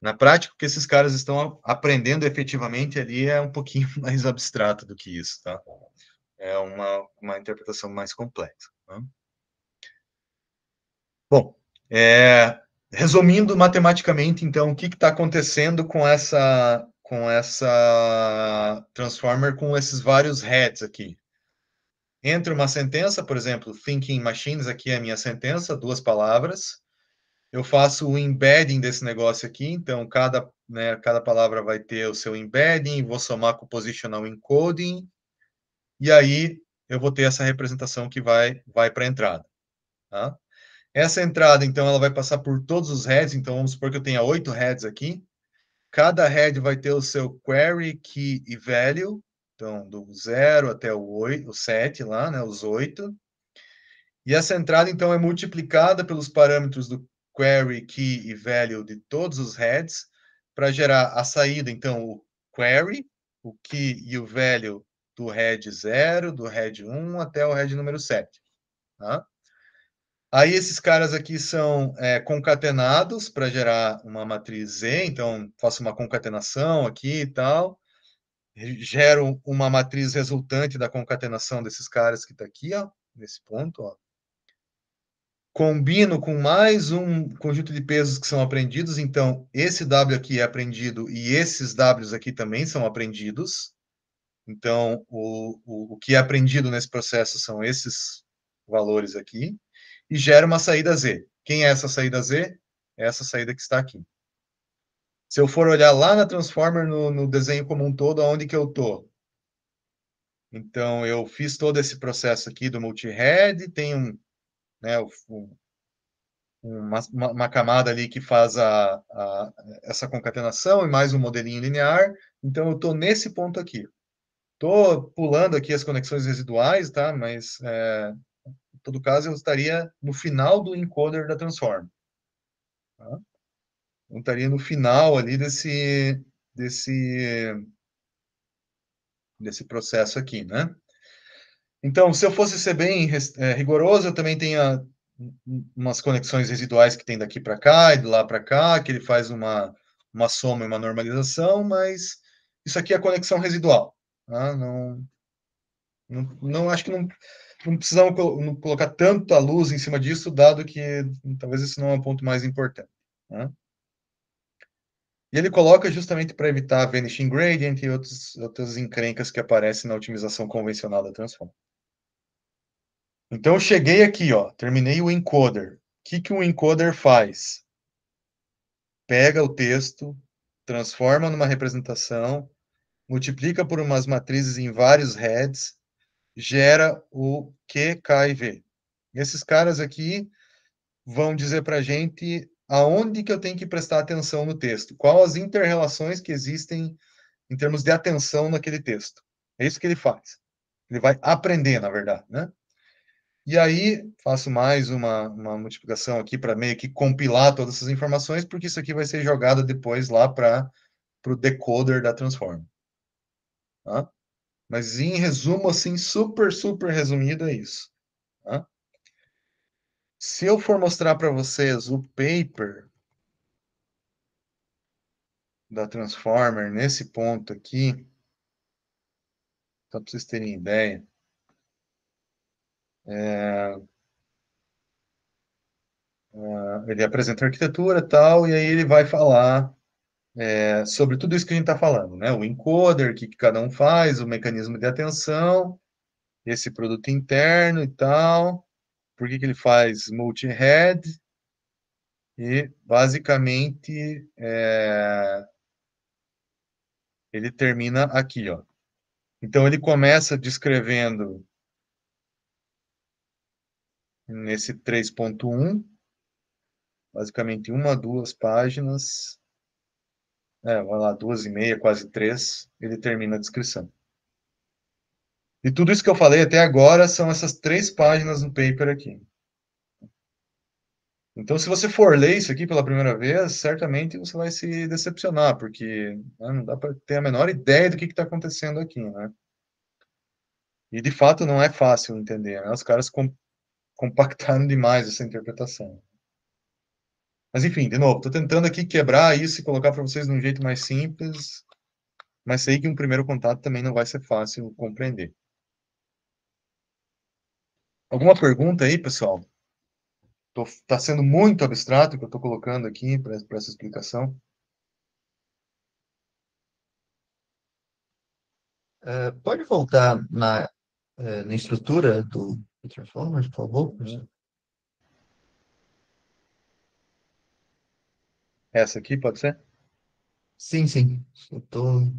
na prática, o que esses caras estão aprendendo efetivamente ali é um pouquinho mais abstrato do que isso, tá? É uma interpretação mais complexa. Tá? Bom, resumindo matematicamente, então, o que está acontecendo com essa transformer com esses vários heads aqui? Entre uma sentença, por exemplo, thinking machines, aqui é a minha sentença, 2 palavras. Eu faço o embedding desse negócio aqui, então cada palavra vai ter o seu embedding, vou somar com o positional encoding, e aí eu vou ter essa representação que vai para a entrada. Tá? Essa entrada, então, ela vai passar por todos os heads. Então, vamos supor que eu tenha 8 heads aqui. Cada head vai ter o seu query, key e value. Então, do 0 até o 7 lá, né, os 8. E essa entrada, então, é multiplicada pelos parâmetros do query, key e value de todos os heads para gerar a saída, então, o query, o key e o value do head 0, do head 1 até o head número 7. Tá? Aí esses caras aqui são concatenados para gerar uma matriz Z, então faço uma concatenação aqui e tal, gero uma matriz resultante da concatenação desses caras que está aqui, ó, nesse ponto, ó. Combino com mais um conjunto de pesos que são aprendidos, então esse W aqui é aprendido e esses Ws aqui também são aprendidos. Então, o que é aprendido nesse processo são esses valores aqui, e gera uma saída Z. Quem é essa saída Z? É essa saída que está aqui. Se eu for olhar lá na Transformer, no desenho como um todo, aonde que eu estou? Então, eu fiz todo esse processo aqui do multi-head, tem né, uma camada ali que faz essa concatenação e mais um modelinho linear. Então, eu estou nesse ponto aqui. Estou pulando aqui as conexões residuais, tá? Mas, em todo caso, eu estaria no final do encoder da Transform. Tá? Eu estaria no final ali desse processo aqui, né? Então, se eu fosse ser bem rigoroso, eu também tenho umas conexões residuais que tem daqui para cá e de lá para cá, que ele faz uma soma e uma normalização, mas isso aqui é conexão residual. Tá? Não acho que não precisamos colocar tanta luz em cima disso, dado que talvez esse não é o ponto mais importante. Né? E ele coloca justamente para evitar vanishing gradient e outras encrencas que aparecem na otimização convencional da transform. Então, eu cheguei aqui, ó, terminei o encoder. O que o encoder faz? Pega o texto, transforma numa representação, multiplica por umas matrizes em vários heads, gera o Q, K e V. Esses caras aqui vão dizer para a gente aonde que eu tenho que prestar atenção no texto, quais as inter-relações que existem em termos de atenção naquele texto. É isso que ele faz. Ele vai aprender, na verdade, né? E aí, faço mais uma multiplicação aqui para meio que compilar todas essas informações, porque isso aqui vai ser jogado depois lá para o decoder da transform. Tá? Mas, em resumo, assim, super, super resumido, é isso. Tá? Se eu for mostrar para vocês o paper da Transformer nesse ponto aqui, só para vocês terem ideia, ele apresenta a arquitetura e tal, e aí ele vai falar sobre tudo isso que a gente está falando, né? O encoder, o que cada um faz, o mecanismo de atenção, esse produto interno e tal, por que ele faz multi-head, e basicamente ele termina aqui, ó. Então ele começa descrevendo nesse 3.1, basicamente uma, duas páginas, vai lá, 2,5, quase 3, ele termina a descrição. E tudo isso que eu falei até agora são essas 3 páginas no paper aqui. Então, se você for ler isso aqui pela primeira vez, certamente você vai se decepcionar, porque não dá para ter a menor ideia do que está acontecendo aqui, né? E, de fato, não é fácil entender, né? Os caras compactaram demais essa interpretação. Mas, enfim, de novo, estou tentando aqui quebrar isso e colocar para vocês de um jeito mais simples, mas sei que um primeiro contato também não vai ser fácil compreender. Alguma pergunta aí, pessoal? Está sendo muito abstrato o que eu estou colocando aqui para essa explicação. Pode voltar na estrutura do Transformers, por favor? Essa aqui pode ser? Sim, sim. Eu tô...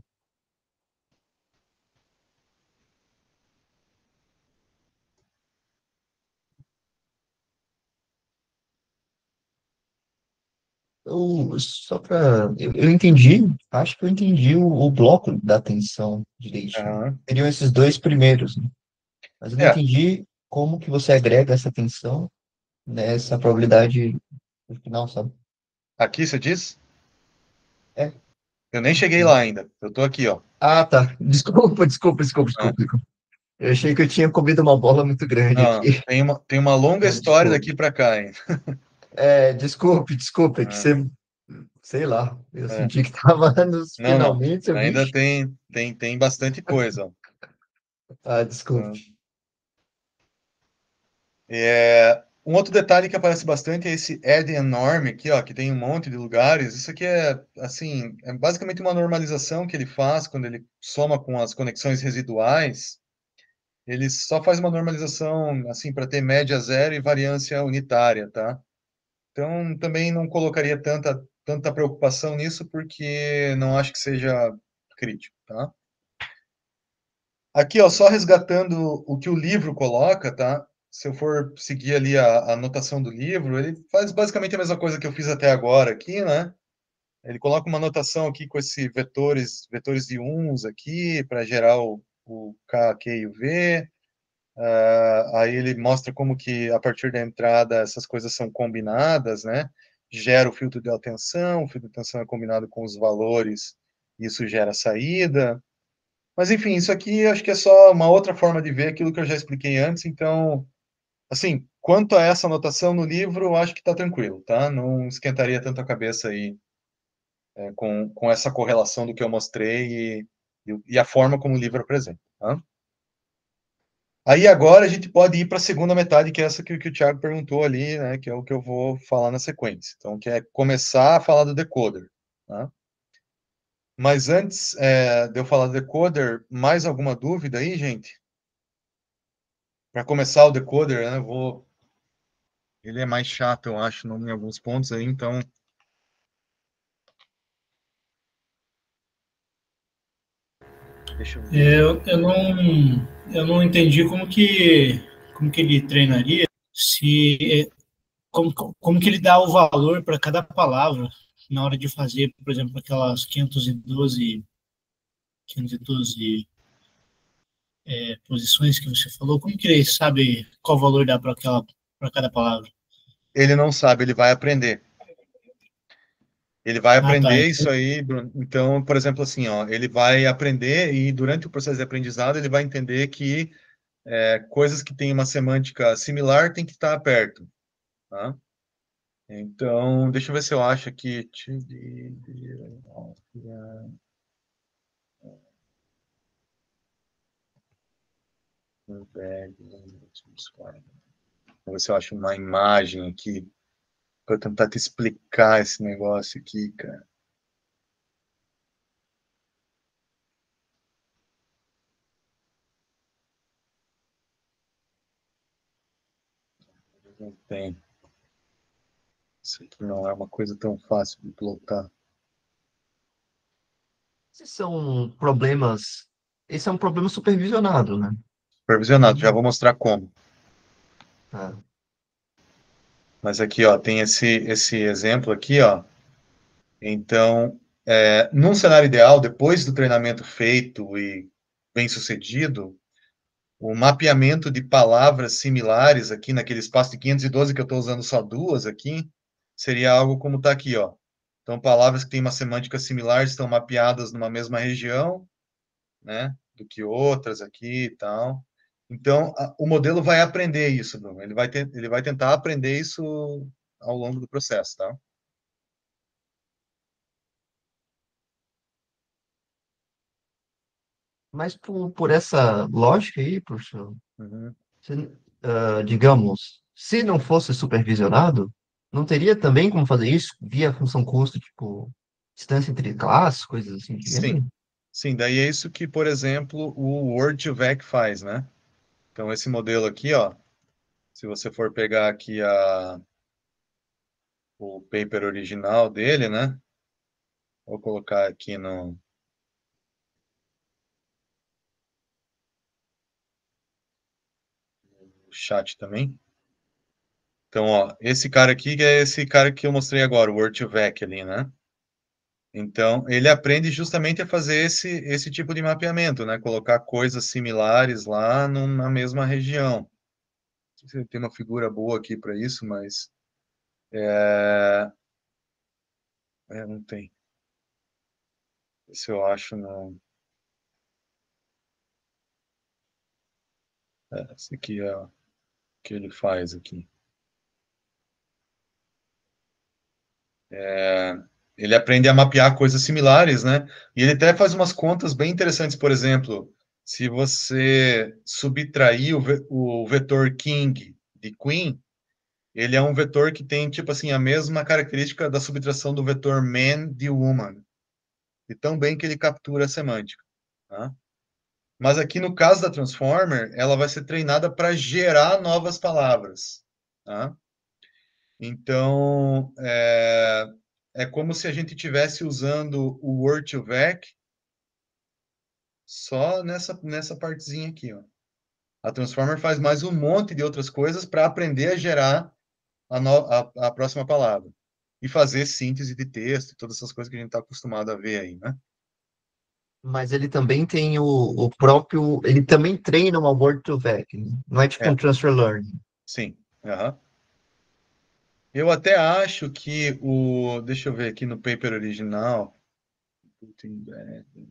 Só para. Eu entendi, acho que eu entendi o bloco da atenção direitinho. Aham. Seriam esses dois primeiros, né? Mas eu não É, entendi como que você agrega essa atenção nessa probabilidade no final, sabe? aqui você diz? É. Eu nem cheguei lá ainda. Eu tô aqui, ó. Ah, tá. Ah, Desculpa. Eu achei que eu tinha comido uma bola muito grande não, aqui. tem uma longa Não, história desculpe. daqui para cá, hein? Desculpe, é que Ah, você, sei lá, eu é. senti que tava nos Não, não. finalmente, eu, Ainda vixe. tem bastante coisa, ó. Ah, desculpe. Ah, um outro detalhe que aparece bastante é esse add enorme aqui, ó, que tem um monte de lugares. Isso aqui é, assim, é basicamente uma normalização que ele faz quando ele soma com as conexões residuais. Ele só faz uma normalização, assim, para ter média zero e variância unitária, tá? Então, também não colocaria tanta preocupação nisso, porque não acho que seja crítico, tá? Aqui, ó, só resgatando o que o livro coloca, tá? Se eu for seguir ali a anotação do livro, ele faz basicamente a mesma coisa que eu fiz até agora aqui, né? Ele coloca uma anotação aqui com esses vetores de uns aqui, para gerar o K, Q e o V. Aí ele mostra como que, a partir da entrada, essas coisas são combinadas, né? Gera o filtro de atenção, o filtro de atenção é combinado com os valores, isso gera saída. Mas, enfim, isso aqui acho que é só uma outra forma de ver aquilo que eu já expliquei antes. Então, assim, quanto a essa anotação no livro, eu acho que está tranquilo, tá? Não esquentaria tanto a cabeça aí com essa correlação do que eu mostrei e a forma como o livro apresenta, tá? Aí agora a gente pode ir para a segunda metade, que é essa que o Thiago perguntou ali, né? Que é o que eu vou falar na sequência. Então, que é começar a falar do decoder, tá? Mas antes de eu falar do decoder, mais alguma dúvida aí, gente? Para começar o decoder, né, ele é mais chato, eu acho, em alguns pontos aí, então deixa eu ver. Eu não entendi como que ele treinaria, se como que ele dá o valor para cada palavra na hora de fazer, por exemplo, aquelas 512 posições que você falou, como que ele sabe qual valor dá para cada palavra? Ele não sabe, ele vai aprender. Ele vai Ah, tá. aprender isso aí, Bruno. Então, por exemplo, assim, ó, ele vai aprender e durante o processo de aprendizado ele vai entender que coisas que têm uma semântica similar tem que estar perto, tá? Então, deixa eu ver se eu acho aqui. Vamos ver se eu acho uma imagem aqui para tentar te explicar esse negócio aqui, cara. Não tem. Isso aqui não é uma coisa tão fácil de plotar. Esses são problemas. Esse é um problema supervisionado, né? Supervisionado, já vou mostrar como. Tá. Mas aqui, ó, tem esse exemplo aqui, ó. Então, num cenário ideal, depois do treinamento feito e bem sucedido, o mapeamento de palavras similares aqui naquele espaço de 512 que eu estou usando só duas aqui, seria algo como está aqui, ó. Então, palavras que têm uma semântica similar estão mapeadas numa mesma região, né, do que outras aqui e tal. Então, o modelo vai aprender isso, Bruno. Ele vai tentar aprender isso ao longo do processo, tá? Mas por essa lógica aí, professor, Uhum. digamos, se não fosse supervisionado, não teria também como fazer isso via função custo, tipo, distância entre classes, coisas assim de Sim, gênero? sim. Daí é isso que, por exemplo, o Word2Vec faz, né? Então, esse modelo aqui, ó, se você for pegar aqui o paper original dele, né? Vou colocar aqui no chat também. Então, ó, esse cara aqui que é esse cara que eu mostrei agora, o Word2Vec ali, né? Então, ele aprende justamente a fazer esse tipo de mapeamento, né? Colocar coisas similares lá na mesma região. Não sei se tem uma figura boa aqui para isso, mas não tem. Se eu acho no. Esse aqui é o que ele faz aqui. Ele aprende a mapear coisas similares, né? E ele até faz umas contas bem interessantes, por exemplo, se você subtrair o vetor king de Queen, ele é um vetor que tem, tipo assim, a mesma característica da subtração do vetor man de woman. E tão bem que ele captura a semântica. Tá? Mas aqui no caso da Transformer, ela vai ser treinada para gerar novas palavras. Tá? Então, é como se a gente estivesse usando o Word2Vec só nessa partezinha aqui, ó. A Transformer faz mais um monte de outras coisas para aprender a gerar a próxima palavra. E fazer síntese de texto e todas essas coisas que a gente está acostumado a ver aí, né? Mas ele também tem o próprio. Ele também treina uma Word2Vec, né? Não é tipo um É, transfer learning. sim. Aham. Eu até acho que deixa eu ver aqui no paper original.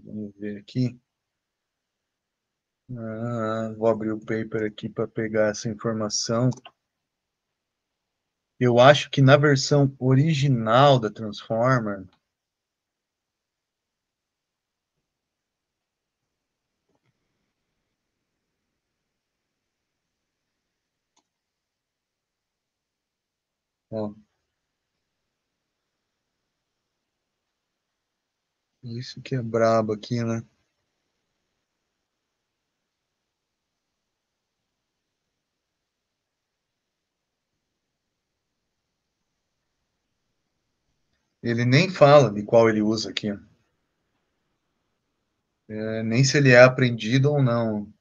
Vamos ver aqui. Vou abrir o paper aqui para pegar essa informação. Eu acho que na versão original da Transformer, ó, Isso que é brabo aqui, né? Ele nem fala de qual ele usa aqui. Nem se ele é aprendido ou não.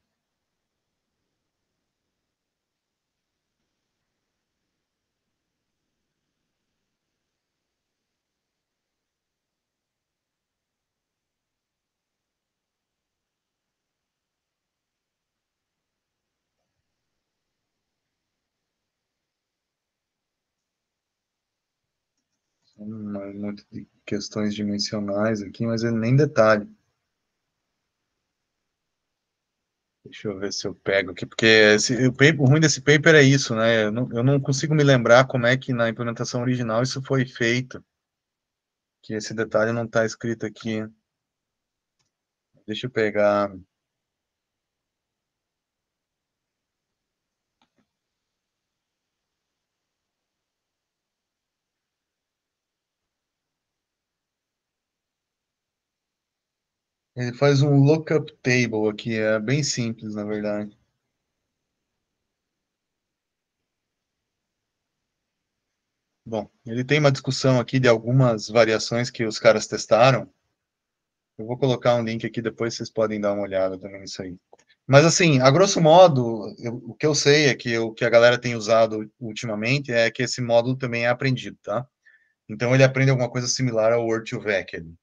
Muito de questões dimensionais aqui, mas ele nem detalhe. Deixa eu ver se eu pego aqui, porque o ruim desse paper é isso, né? Eu não consigo me lembrar como é que na implementação original isso foi feito, que esse detalhe não está escrito aqui. Deixa eu pegar. Ele faz um lookup table aqui, é bem simples, na verdade. Bom, ele tem uma discussão aqui de algumas variações que os caras testaram. Eu vou colocar um link aqui, depois vocês podem dar uma olhada também nisso aí. Mas assim, a grosso modo, o que eu sei é que o que a galera tem usado ultimamente é que esse módulo também é aprendido, tá? Então ele aprende alguma coisa similar ao Word2Vec ali.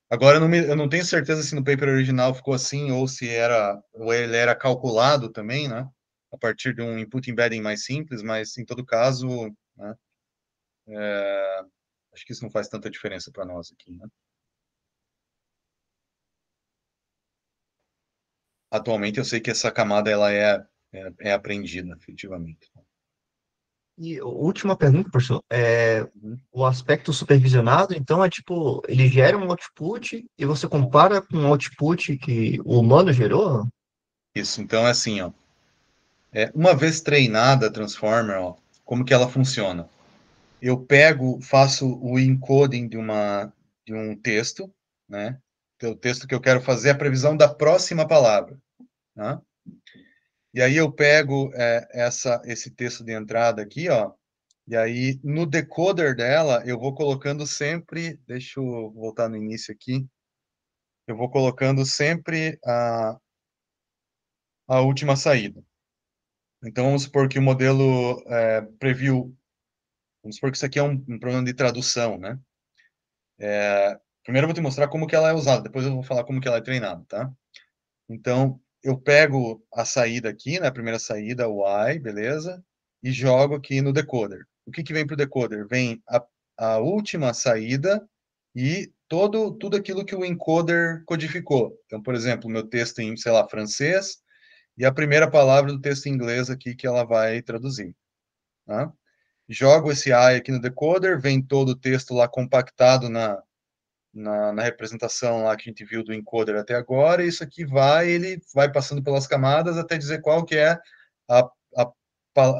Agora eu não tenho certeza se no paper original ficou assim ou ele era calculado também, né? A partir de um input embedding mais simples, mas em todo caso, né, acho que isso não faz tanta diferença para nós aqui, né? Atualmente eu sei que essa camada ela é aprendida, efetivamente. E última pergunta, professor. Uhum. O aspecto supervisionado, então, é tipo, ele gera um output e você compara com o output que o humano gerou? Isso, então é assim, ó. Uma vez treinada a Transformer, ó, como que ela funciona? Eu faço o encoding de um texto, né? Que é o texto que eu quero fazer a previsão da próxima palavra, né? E aí eu pego esse texto de entrada aqui, ó, e aí no decoder dela eu vou colocando sempre, deixa eu voltar no início aqui, eu vou colocando sempre a última saída. Então vamos supor que o modelo previu, vamos supor que isso aqui é um problema de tradução, né? Primeiro eu vou te mostrar como que ela é usada, depois eu vou falar como que ela é treinada, tá? Então, eu pego a saída aqui, né, a primeira saída, o Y, beleza? E jogo aqui no decoder. O que que vem para o decoder? Vem a última saída e tudo aquilo que o encoder codificou. Então, por exemplo, o meu texto em, sei lá, francês e a primeira palavra do texto em inglês aqui que ela vai traduzir, tá? Jogo esse I aqui no decoder, vem todo o texto lá compactado na representação lá que a gente viu do encoder até agora, e isso aqui ele vai passando pelas camadas até dizer qual que é a, a,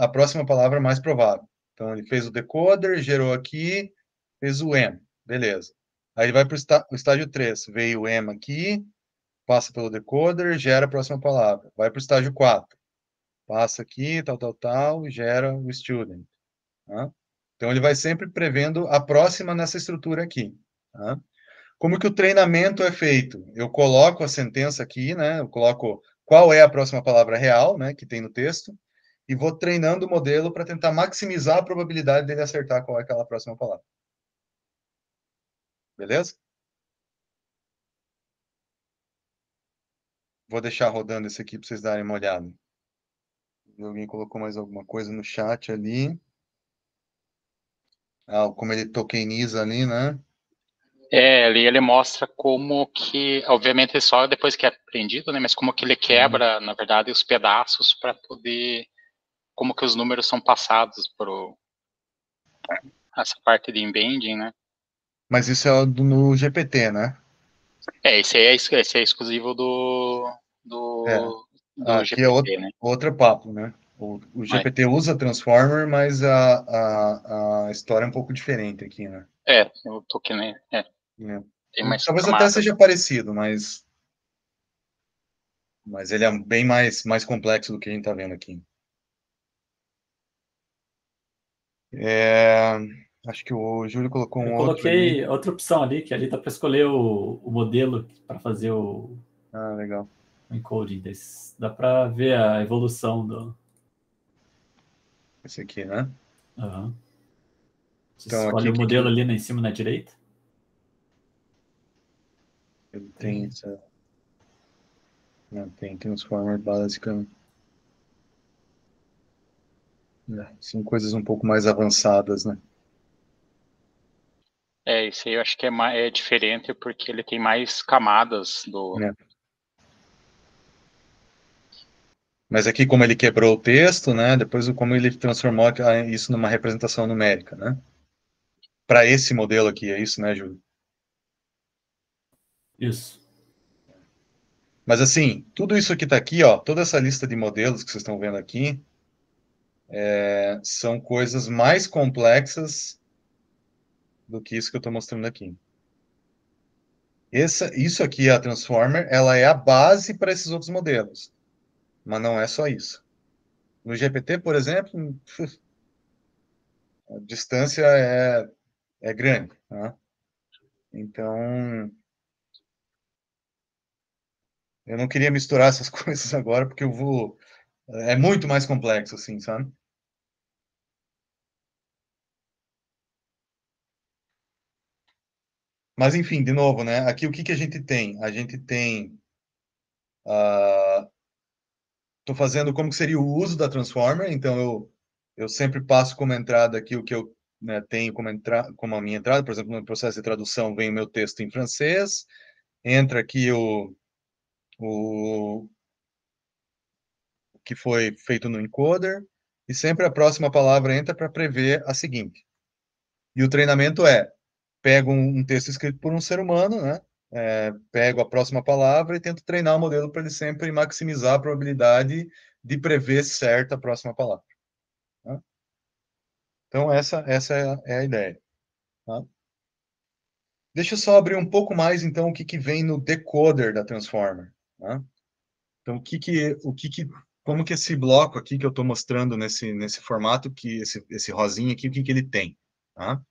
a próxima palavra mais provável. Então, ele fez o decoder, gerou aqui, fez o M, beleza. Aí ele vai para o estágio 3, veio o M aqui, passa pelo decoder, gera a próxima palavra. Vai para o estágio 4, passa aqui, tal, gera o student. Tá? Então, ele vai sempre prevendo a próxima nessa estrutura aqui. Tá? Como que o treinamento é feito? Eu coloco a sentença aqui, né? Eu coloco qual é a próxima palavra real, né, que tem no texto, e vou treinando o modelo para tentar maximizar a probabilidade dele acertar qual é aquela próxima palavra. Beleza? Vou deixar rodando esse aqui para vocês darem uma olhada. Alguém colocou mais alguma coisa no chat ali. Como ele tokeniza ali, né? Ali ele mostra como que, obviamente é só depois que é aprendido, né, mas como que ele quebra, na verdade, os pedaços para poder, como que os números são passados para essa parte de embedding, né. Mas isso é no GPT, né? Esse é exclusivo É. do Aqui é GPT, né. outro papo, né? O GPT usa Transformer, mas a história é um pouco diferente aqui, né? Eu tô que, né, É. Tem mais Talvez até camadas. seja parecido, mas ele é bem mais complexo do que a gente está vendo aqui. Acho que o Júlio colocou Eu um outro ali. coloquei outra opção ali, que ali dá para escolher o modelo para fazer o Legal. encoding. Dá para ver a evolução do... Esse aqui, né? Uhum. Você Então, escolhe aqui, o modelo ali em cima na direita. Ele tem essa... Não, tem transformer basicamente. São coisas um pouco mais avançadas, né? Isso aí eu acho que é diferente porque ele tem mais camadas do... Mas aqui, como ele quebrou o texto, né? Depois, como ele transformou isso numa representação numérica, né? Para esse modelo aqui, é isso, né, Júlio? Isso. Mas, assim, tudo isso que está aqui, ó, toda essa lista de modelos que vocês estão vendo aqui, são coisas mais complexas do que isso que eu estou mostrando aqui. Isso aqui, a Transformer, ela é a base para esses outros modelos. Mas não é só isso. No GPT, por exemplo, a distância é grande. Tá? Então, eu não queria misturar essas coisas agora, porque é muito mais complexo, assim, sabe? Mas, enfim, de novo, né? Aqui o que a gente tem? A gente tem... Estou fazendo como que seria o uso da Transformer, então eu sempre passo como entrada aqui o que eu, né, tenho como a minha entrada. Por exemplo, no processo de tradução vem o meu texto em francês, entra aqui o que foi feito no encoder, e sempre a próxima palavra entra para prever a seguinte. E o treinamento pego um texto escrito por um ser humano, né? Pego a próxima palavra e tento treinar o modelo para ele sempre maximizar a probabilidade de prever certa a próxima palavra. Tá? Então, essa é a ideia. Tá? Deixa eu só abrir um pouco mais, então, o que vem no decoder da Transformer. Tá? Então, como que esse bloco aqui que eu estou mostrando nesse formato, esse rosinha aqui, o que ele tem? Tá?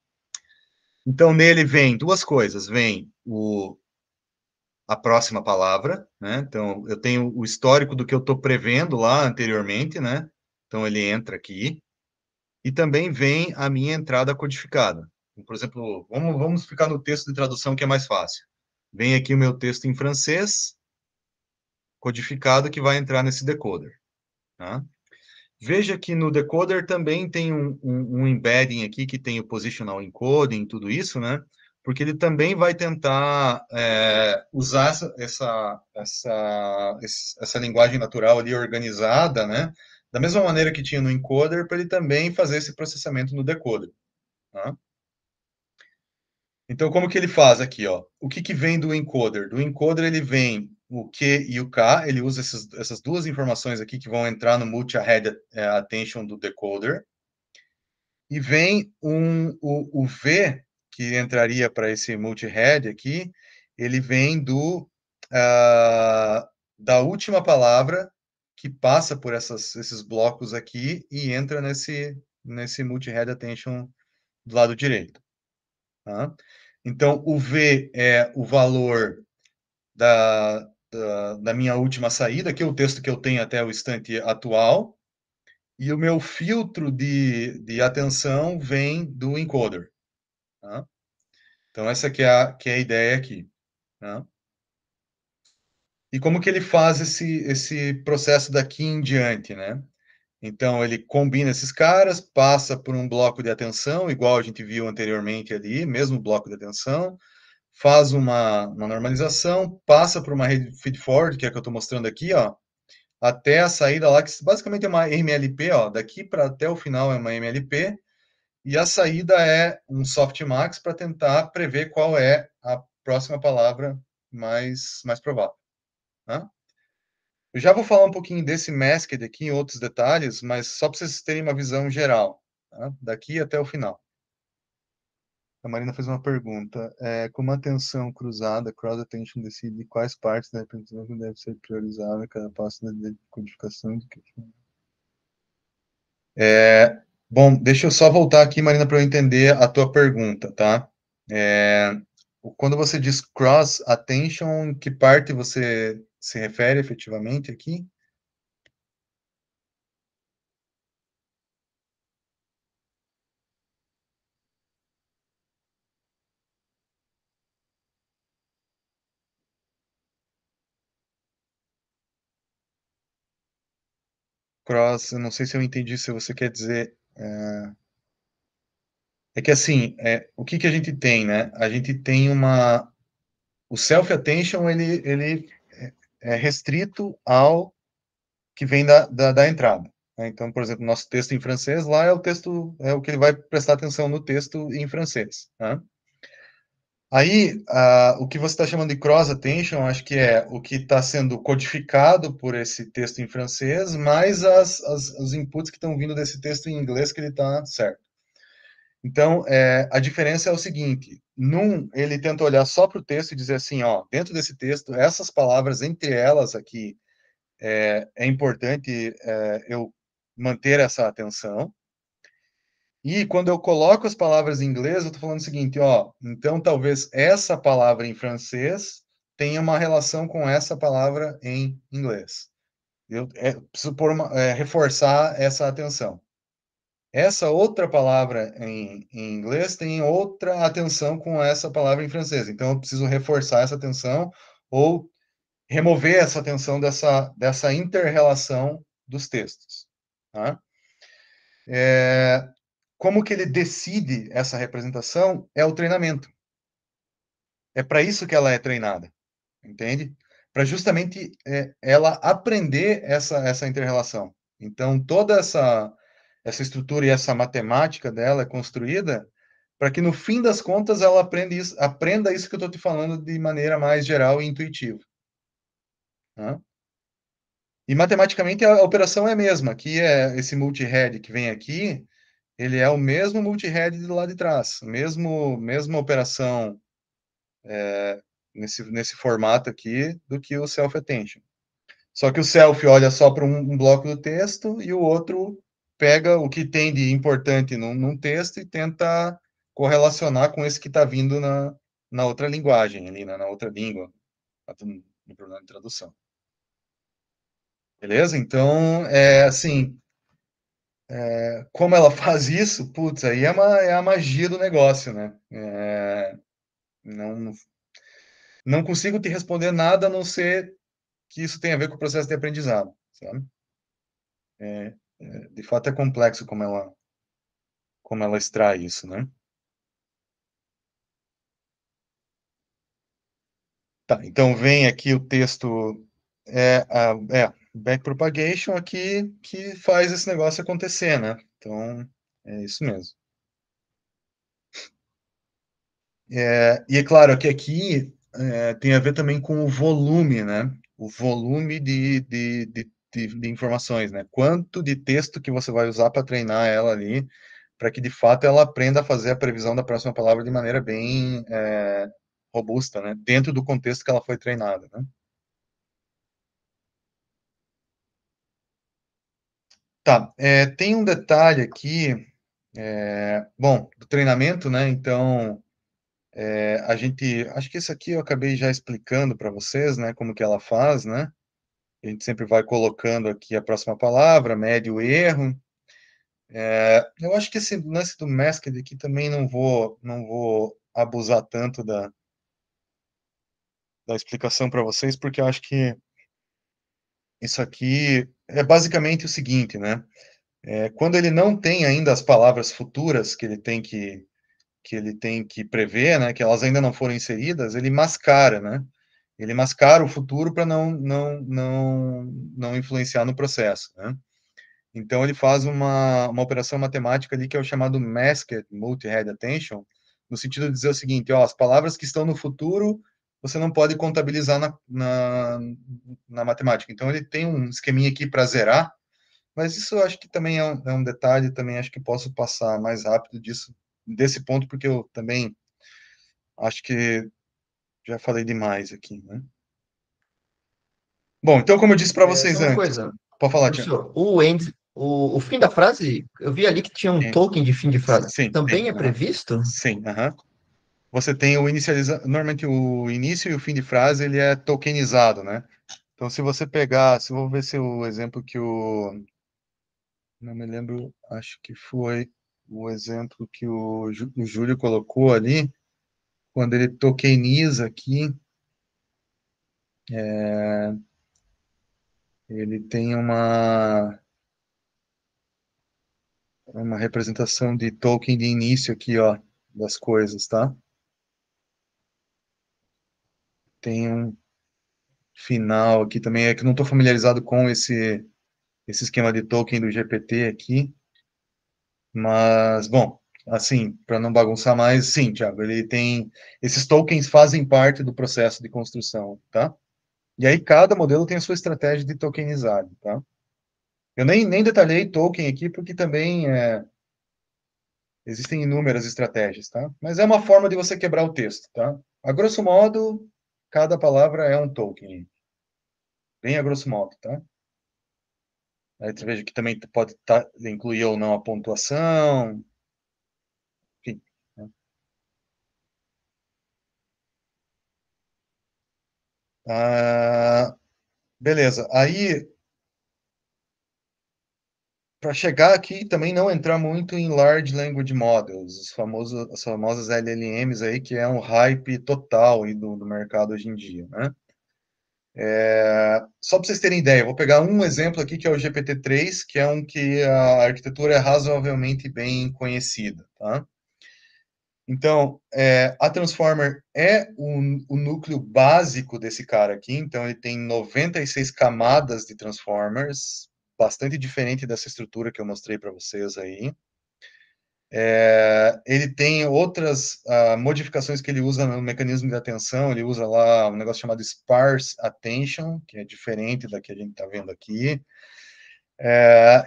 Então, nele vem duas coisas. Vem a próxima palavra, né? Então, eu tenho o histórico do que eu estou prevendo lá anteriormente, né? Então, ele entra aqui. E também vem a minha entrada codificada. Por exemplo, vamos ficar no texto de tradução que é mais fácil. Vem aqui o meu texto em francês, codificado, que vai entrar nesse decoder. Tá? Veja que no decoder também tem um embedding aqui, que tem o positional encoding, tudo isso, né? Porque ele também vai tentar usar essa linguagem natural ali organizada, né? Da mesma maneira que tinha no encoder, para ele também fazer esse processamento no decoder. Tá? Então, como que ele faz aqui? Ó? O que vem do encoder? Do encoder, ele vem o Q e o K, ele usa essas duas informações aqui que vão entrar no multi-head attention do decoder. E vem o V, que entraria para esse multi-head aqui, ele vem da última palavra que passa por esses blocos aqui e entra nesse multi-head attention do lado direito. Tá? Então, o V é o valor da minha última saída, que é o texto que eu tenho até o instante atual, e o meu filtro de atenção vem do encoder. Tá? Então, essa que é a ideia aqui. Tá? E como que ele faz esse processo daqui em diante, né? Então, ele combina esses caras, passa por um bloco de atenção, igual a gente viu anteriormente ali, mesmo bloco de atenção, faz uma normalização, passa por uma rede feed-forward, que é a que eu estou mostrando aqui, ó, até a saída lá, que basicamente é uma MLP, ó, daqui para até o final é uma MLP, e a saída é um softmax para tentar prever qual é a próxima palavra mais provável. Tá? Eu já vou falar um pouquinho desse masked aqui em outros detalhes, mas só para vocês terem uma visão geral, tá? Daqui até o final. A Marina fez uma pergunta. Como a atenção cruzada, cross attention, decide quais partes da representação deve ser priorizada cada passo da decodificação? Bom, deixa eu só voltar aqui, Marina, para eu entender a tua pergunta, tá? Quando você diz cross attention, que parte você se refere efetivamente aqui? Cross, eu não sei se eu entendi se você quer dizer. É que assim, o que que a gente tem, né? A gente tem uma. O self-attention, ele é restrito ao que vem da entrada, né? Então, por exemplo, nosso texto em francês, lá é o texto, é o que ele vai prestar atenção no texto em francês, né? Aí, o que você está chamando de cross attention, acho que é o que está sendo codificado por esse texto em francês, mais os inputs que estão vindo desse texto em inglês que ele está certo. Então, a diferença é o seguinte: num, ele tenta olhar só para o texto e dizer assim, ó, dentro desse texto, essas palavras, entre elas aqui, é importante eu manter essa atenção. E quando eu coloco as palavras em inglês, eu estou falando o seguinte, ó, então talvez essa palavra em francês tenha uma relação com essa palavra em inglês. Eu preciso reforçar essa atenção. Essa outra palavra em inglês tem outra atenção com essa palavra em francês. Então, eu preciso reforçar essa atenção ou remover essa atenção dessa inter-relação dos textos. Tá? Como que ele decide essa representação? É o treinamento. É para isso que ela é treinada, entende? Para justamente ela aprender essa inter-relação. Então, toda essa estrutura e essa matemática dela é construída para que, no fim das contas, ela aprenda isso que eu estou te falando de maneira mais geral e intuitiva. Né? E, matematicamente, a operação é a mesma. Aqui é esse multi-head que vem aqui, ele é o mesmo multi-head do lado de trás. Mesma operação nesse formato aqui do que o self-attention. Só que o self olha só para um bloco do texto e o outro pega o que tem de importante num texto e tenta correlacionar com esse que está vindo na outra linguagem, ali, na outra língua, no problema de tradução. Beleza? Então, assim, como ela faz isso, putz, aí é a magia do negócio, né? Não, não consigo te responder nada a não ser que isso tem a ver com o processo de aprendizado, sabe? De fato é complexo como ela extrai isso, né? Tá, então vem aqui o texto, backpropagation aqui que faz esse negócio acontecer, né? Então, é isso mesmo. E é claro que aqui tem a ver também com o volume, né? O volume de informações, né? Quanto de texto que você vai usar para treinar ela ali, para que de fato ela aprenda a fazer a previsão da próxima palavra de maneira bem robusta, né? Dentro do contexto que ela foi treinada, né? Tá, tem um detalhe aqui, bom, do treinamento, né? Então, acho que isso aqui eu acabei já explicando para vocês, né? Como que ela faz, né? A gente sempre vai colocando aqui a próxima palavra, mede o erro. Eu acho que esse lance do masked aqui também não vou abusar tanto da explicação para vocês, porque eu acho que isso aqui é basicamente o seguinte, né? Quando ele não tem ainda as palavras futuras que ele tem que prever, né? Que elas ainda não foram inseridas, ele mascara, né? Ele mascara o futuro para não influenciar no processo, né? Então, ele faz uma operação matemática ali que é o chamado Masked Multi-Head Attention, no sentido de dizer o seguinte, ó, as palavras que estão no futuro, você não pode contabilizar na matemática. Então, ele tem um esqueminha aqui para zerar, mas isso eu acho que também é um detalhe, também acho que posso passar mais rápido disso desse ponto, porque eu também acho que já falei demais aqui, né? Bom, então, como eu disse para Só vocês uma antes, coisa, pode falar, Tiago. professor, o fim da frase, eu vi ali que tinha um Sim, token de fim de frase. sim, Também tem. é previsto? Sim, aham. Você tem o inicializa... Normalmente o início e o fim de frase, ele é tokenizado, né? Então, se você pegar, se eu vou ver se o exemplo que o... Não me lembro, acho que foi o exemplo que o Júlio colocou ali, quando ele tokeniza aqui, ele tem uma representação de token de início aqui, ó, das coisas, tá? Tem um final aqui também, é que eu não estou familiarizado com esse esquema de token do GPT aqui, mas, bom, assim, para não bagunçar mais, sim, Thiago, ele tem, esses tokens fazem parte do processo de construção, tá? E aí cada modelo tem a sua estratégia de tokenizar, tá? Eu nem detalhei token aqui, porque também existem inúmeras estratégias, tá? Mas é uma forma de você quebrar o texto, tá? A grosso modo, cada palavra é um token, bem a grosso modo, tá? Aí você veja que também pode incluir ou não a pontuação, enfim, né? Ah, beleza. Aí, para chegar aqui, também não entrar muito em Large Language Models, as famosas LLMs aí, que é um hype total aí do mercado hoje em dia, né? Só para vocês terem ideia, eu vou pegar um exemplo aqui, que é o GPT-3, que é um que a arquitetura é razoavelmente bem conhecida, tá? Então, a Transformer é o núcleo básico desse cara aqui. Então, ele tem 96 camadas de Transformers, bastante diferente dessa estrutura que eu mostrei para vocês aí. Ele tem outras modificações que ele usa no mecanismo de atenção. Ele usa lá um negócio chamado Sparse Attention, que é diferente da que a gente está vendo aqui.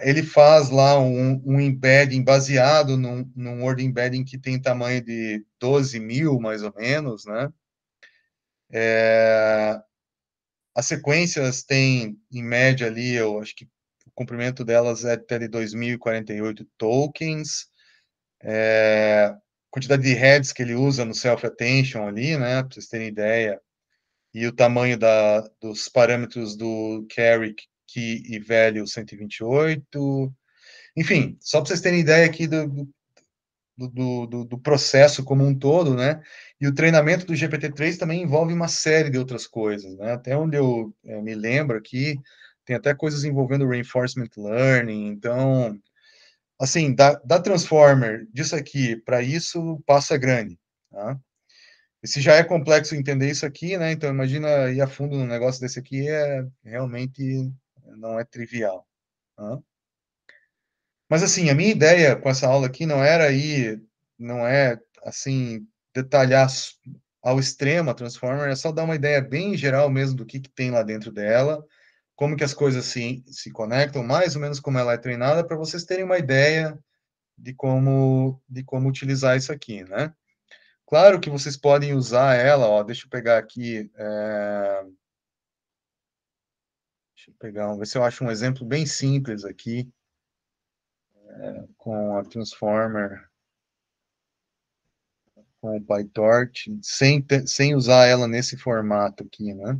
Ele faz lá um embedding baseado num word embedding que tem tamanho de 12.000, mais ou menos, né? As sequências têm, em média ali, eu acho que o comprimento delas é até de 2.048 tokens. Quantidade de heads que ele usa no self-attention ali, né? Para vocês terem ideia. E o tamanho dos parâmetros do carry, key e value 128. Enfim, só para vocês terem ideia aqui do processo como um todo, né? E o treinamento do GPT-3 também envolve uma série de outras coisas, né? Até onde eu me lembro aqui, tem até coisas envolvendo reinforcement learning. Então, assim, da Transformer, disso aqui para isso, o passo é grande, tá? E se já é complexo entender isso aqui, né? Então, imagina ir a fundo num negócio desse aqui, realmente não é trivial, tá? Mas assim, a minha ideia com essa aula aqui não é assim detalhar ao extremo a Transformer, é só dar uma ideia bem geral mesmo do que tem lá dentro dela, como que as coisas se conectam, mais ou menos como ela é treinada, para vocês terem uma ideia de como utilizar isso aqui, né? Claro que vocês podem usar ela, ó, deixa eu pegar aqui, deixa eu pegar, vamos ver se eu acho um exemplo bem simples aqui, com a Transformer, com o PyTorch, sem usar ela nesse formato aqui, né?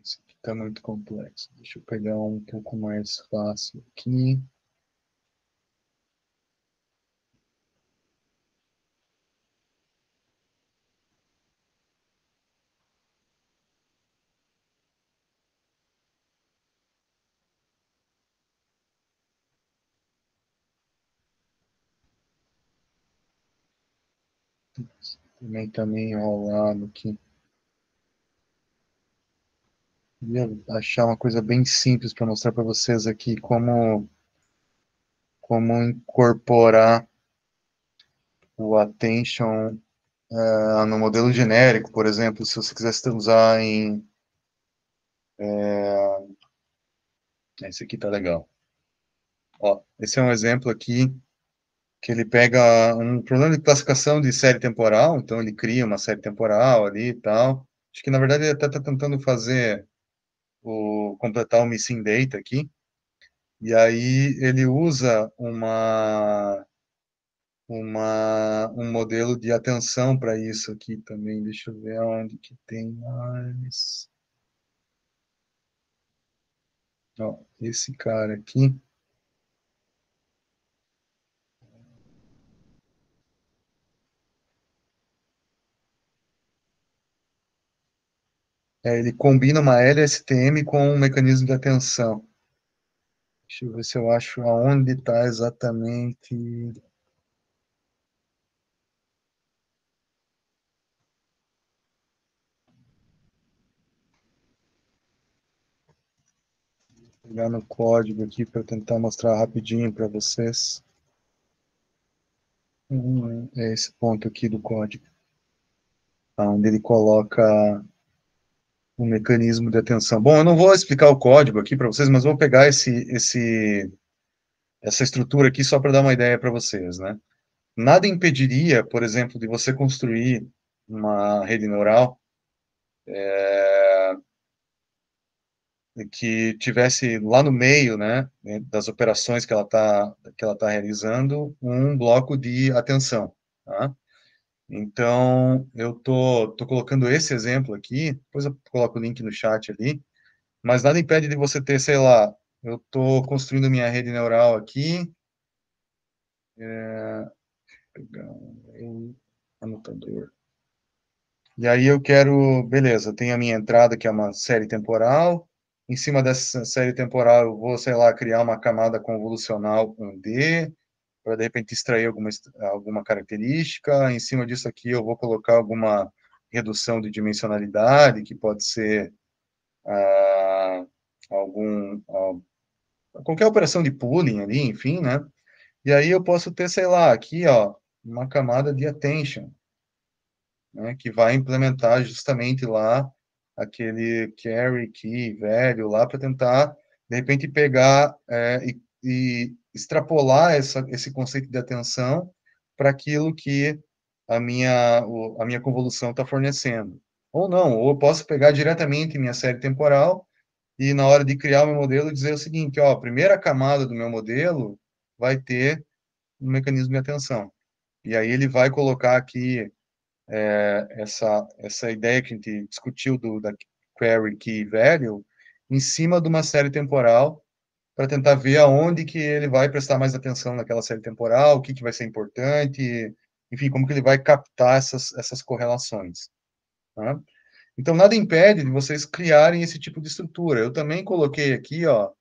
Isso aqui está muito complexo. Deixa eu pegar um pouco mais fácil aqui. Também está meio enrolado aqui. Queria achar uma coisa bem simples para mostrar para vocês aqui como incorporar o attention no modelo genérico, por exemplo, se você quisesse usar em... esse aqui tá legal. Ó, esse é um exemplo aqui que ele pega um problema de classificação de série temporal, então ele cria uma série temporal ali e tal. Acho que, na verdade, ele até está tentando completar o missing data aqui. E aí ele usa um modelo de atenção para isso aqui também. Deixa eu ver onde que tem mais. Ó, esse cara aqui. Ele combina uma LSTM com um mecanismo de atenção. Deixa eu ver se eu acho aonde está exatamente. Vou pegar no código aqui para tentar mostrar rapidinho para vocês. É esse ponto aqui do código, onde ele coloca o mecanismo de atenção. Bom, eu não vou explicar o código aqui para vocês, mas vou pegar essa estrutura aqui só para dar uma ideia para vocês, né? Nada impediria, por exemplo, de você construir uma rede neural que tivesse lá no meio, né, das operações que ela tá realizando, um bloco de atenção, tá? Então, eu tô colocando esse exemplo aqui, depois eu coloco o link no chat ali, mas nada impede de você ter, sei lá, eu estou construindo minha rede neural aqui, pegar um anotador. E aí eu quero, beleza, tem a minha entrada, que é uma série temporal. Em cima dessa série temporal, eu vou, sei lá, criar uma camada convolucional 1D, para de repente extrair alguma característica. Em cima disso aqui, eu vou colocar alguma redução de dimensionalidade, que pode ser qualquer operação de pooling ali, enfim, né? E aí eu posso ter, sei lá, aqui, ó, uma camada de attention, né, que vai implementar justamente lá aquele carry key velho lá para tentar, de repente, pegar e extrapolar esse conceito de atenção para aquilo que a minha convolução está fornecendo. Ou não, ou eu posso pegar diretamente minha série temporal e, na hora de criar o meu modelo, dizer o seguinte, ó, a primeira camada do meu modelo vai ter um mecanismo de atenção. E aí ele vai colocar aqui essa ideia que a gente discutiu da query key value em cima de uma série temporal para tentar ver aonde que ele vai prestar mais atenção naquela série temporal, o que vai ser importante, enfim, como que ele vai captar essas correlações. Tá? Então, nada impede de vocês criarem esse tipo de estrutura. Eu também coloquei aqui, ó,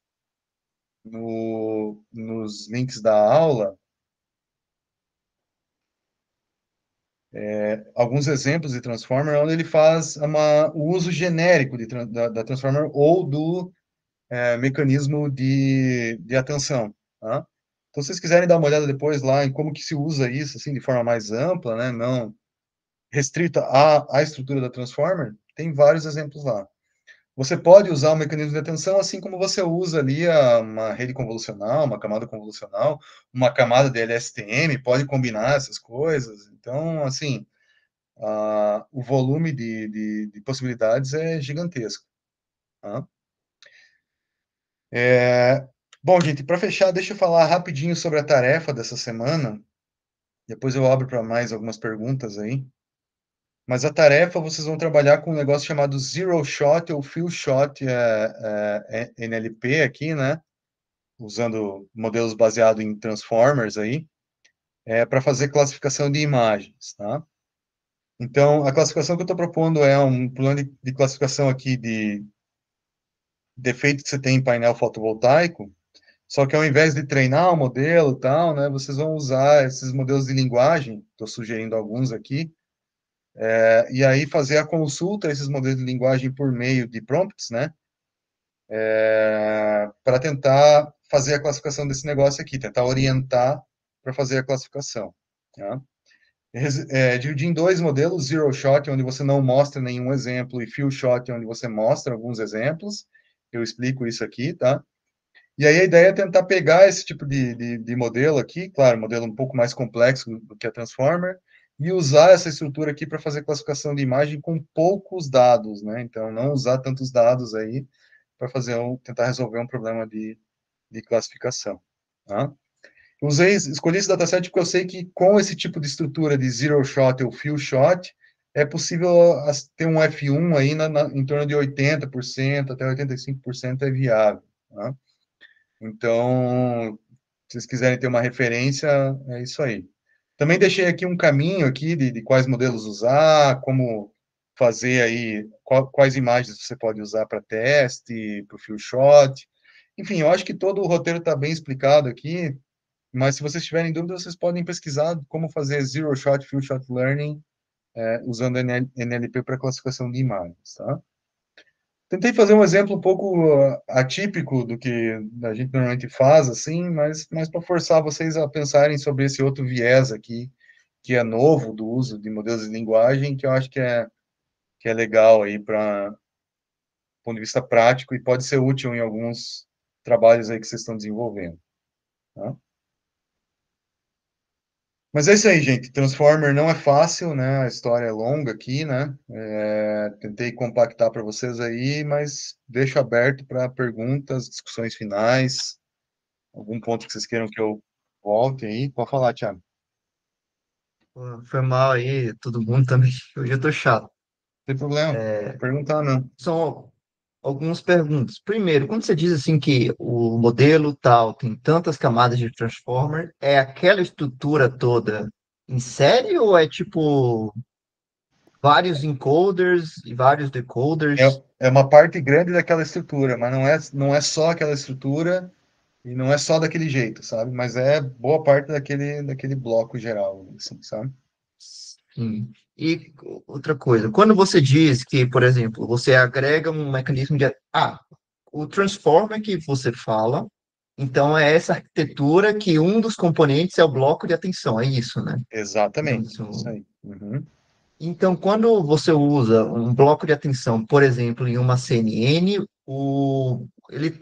nos links da aula, alguns exemplos de Transformer, onde ele faz o uso genérico da Transformer ou do mecanismo de atenção. Tá? Então, se vocês quiserem dar uma olhada depois lá em como que se usa isso, assim, de forma mais ampla, né, não restrita à estrutura da Transformer, tem vários exemplos lá. Você pode usar o mecanismo de atenção assim como você usa ali uma rede convolucional, uma camada convolucional, uma camada de LSTM, pode combinar essas coisas. Então, assim, o volume de possibilidades é gigantesco. Tá? Bom, gente, para fechar, deixa eu falar rapidinho sobre a tarefa dessa semana. Depois eu abro para mais algumas perguntas aí. Mas a tarefa, vocês vão trabalhar com um negócio chamado Zero Shot ou Few Shot NLP aqui, né? Usando modelos baseados em Transformers aí, para fazer classificação de imagens, tá? Então, a classificação que eu estou propondo é um plano de classificação aqui de defeito que você tem em painel fotovoltaico, só que ao invés de treinar o modelo e tal, né, vocês vão usar esses modelos de linguagem, estou sugerindo alguns aqui, e aí fazer a consulta a esses modelos de linguagem por meio de prompts, né, para tentar fazer a classificação desse negócio aqui, tentar orientar para fazer a classificação. Tá? Dividir em dois modelos, Zero Shot, onde você não mostra nenhum exemplo, e Few Shot, onde você mostra alguns exemplos. Eu explico isso aqui, tá? E aí a ideia é tentar pegar esse tipo de modelo aqui, claro, modelo um pouco mais complexo do que a Transformer, e usar essa estrutura aqui para fazer classificação de imagem com poucos dados, né? Então, não usar tantos dados aí para tentar resolver um problema de classificação, tá? Escolhi esse dataset porque eu sei que com esse tipo de estrutura de Zero Shot ou Few Shot, é possível ter um F1 aí em torno de 80%, até 85% é viável, tá? Então, se vocês quiserem ter uma referência, é isso aí. Também deixei aqui um caminho aqui de quais modelos usar, como fazer aí, quais imagens você pode usar para teste, para o Few Shot. Enfim, eu acho que todo o roteiro está bem explicado aqui, mas se vocês tiverem dúvida, vocês podem pesquisar como fazer Zero Shot, Few Shot Learning, usando NLP para classificação de imagens, tá? Tentei fazer um exemplo um pouco atípico do que a gente normalmente faz, assim, mas para forçar vocês a pensarem sobre esse outro viés aqui, que é novo do uso de modelos de linguagem, que eu acho que é legal aí para ponto de vista prático e pode ser útil em alguns trabalhos aí que vocês estão desenvolvendo, tá? Mas é isso aí, gente. Transformer não é fácil, né? A história é longa aqui, né? Tentei compactar para vocês aí, mas deixo aberto para perguntas, discussões finais. Algum ponto que vocês queiram que eu volte aí? Pode falar, Thiago. Pô, foi mal aí, todo mundo também. Hoje eu tô chato. Não tem problema. Vou perguntar, não. São algumas perguntas. Primeiro, quando você diz assim que o modelo tal tem tantas camadas de transformer, é aquela estrutura toda em série ou é tipo vários encoders e vários decoders? É uma parte grande daquela estrutura, mas não é só aquela estrutura e não é só daquele jeito, sabe? Mas é boa parte daquele bloco geral, assim, sabe? Sim. E outra coisa, quando você diz que, por exemplo, você agrega um mecanismo de. O transformer que você fala, então é essa arquitetura que um dos componentes é o bloco de atenção, é isso, né? Exatamente, Isso. isso aí. Uhum. Então, quando você usa um bloco de atenção, por exemplo, em uma CNN,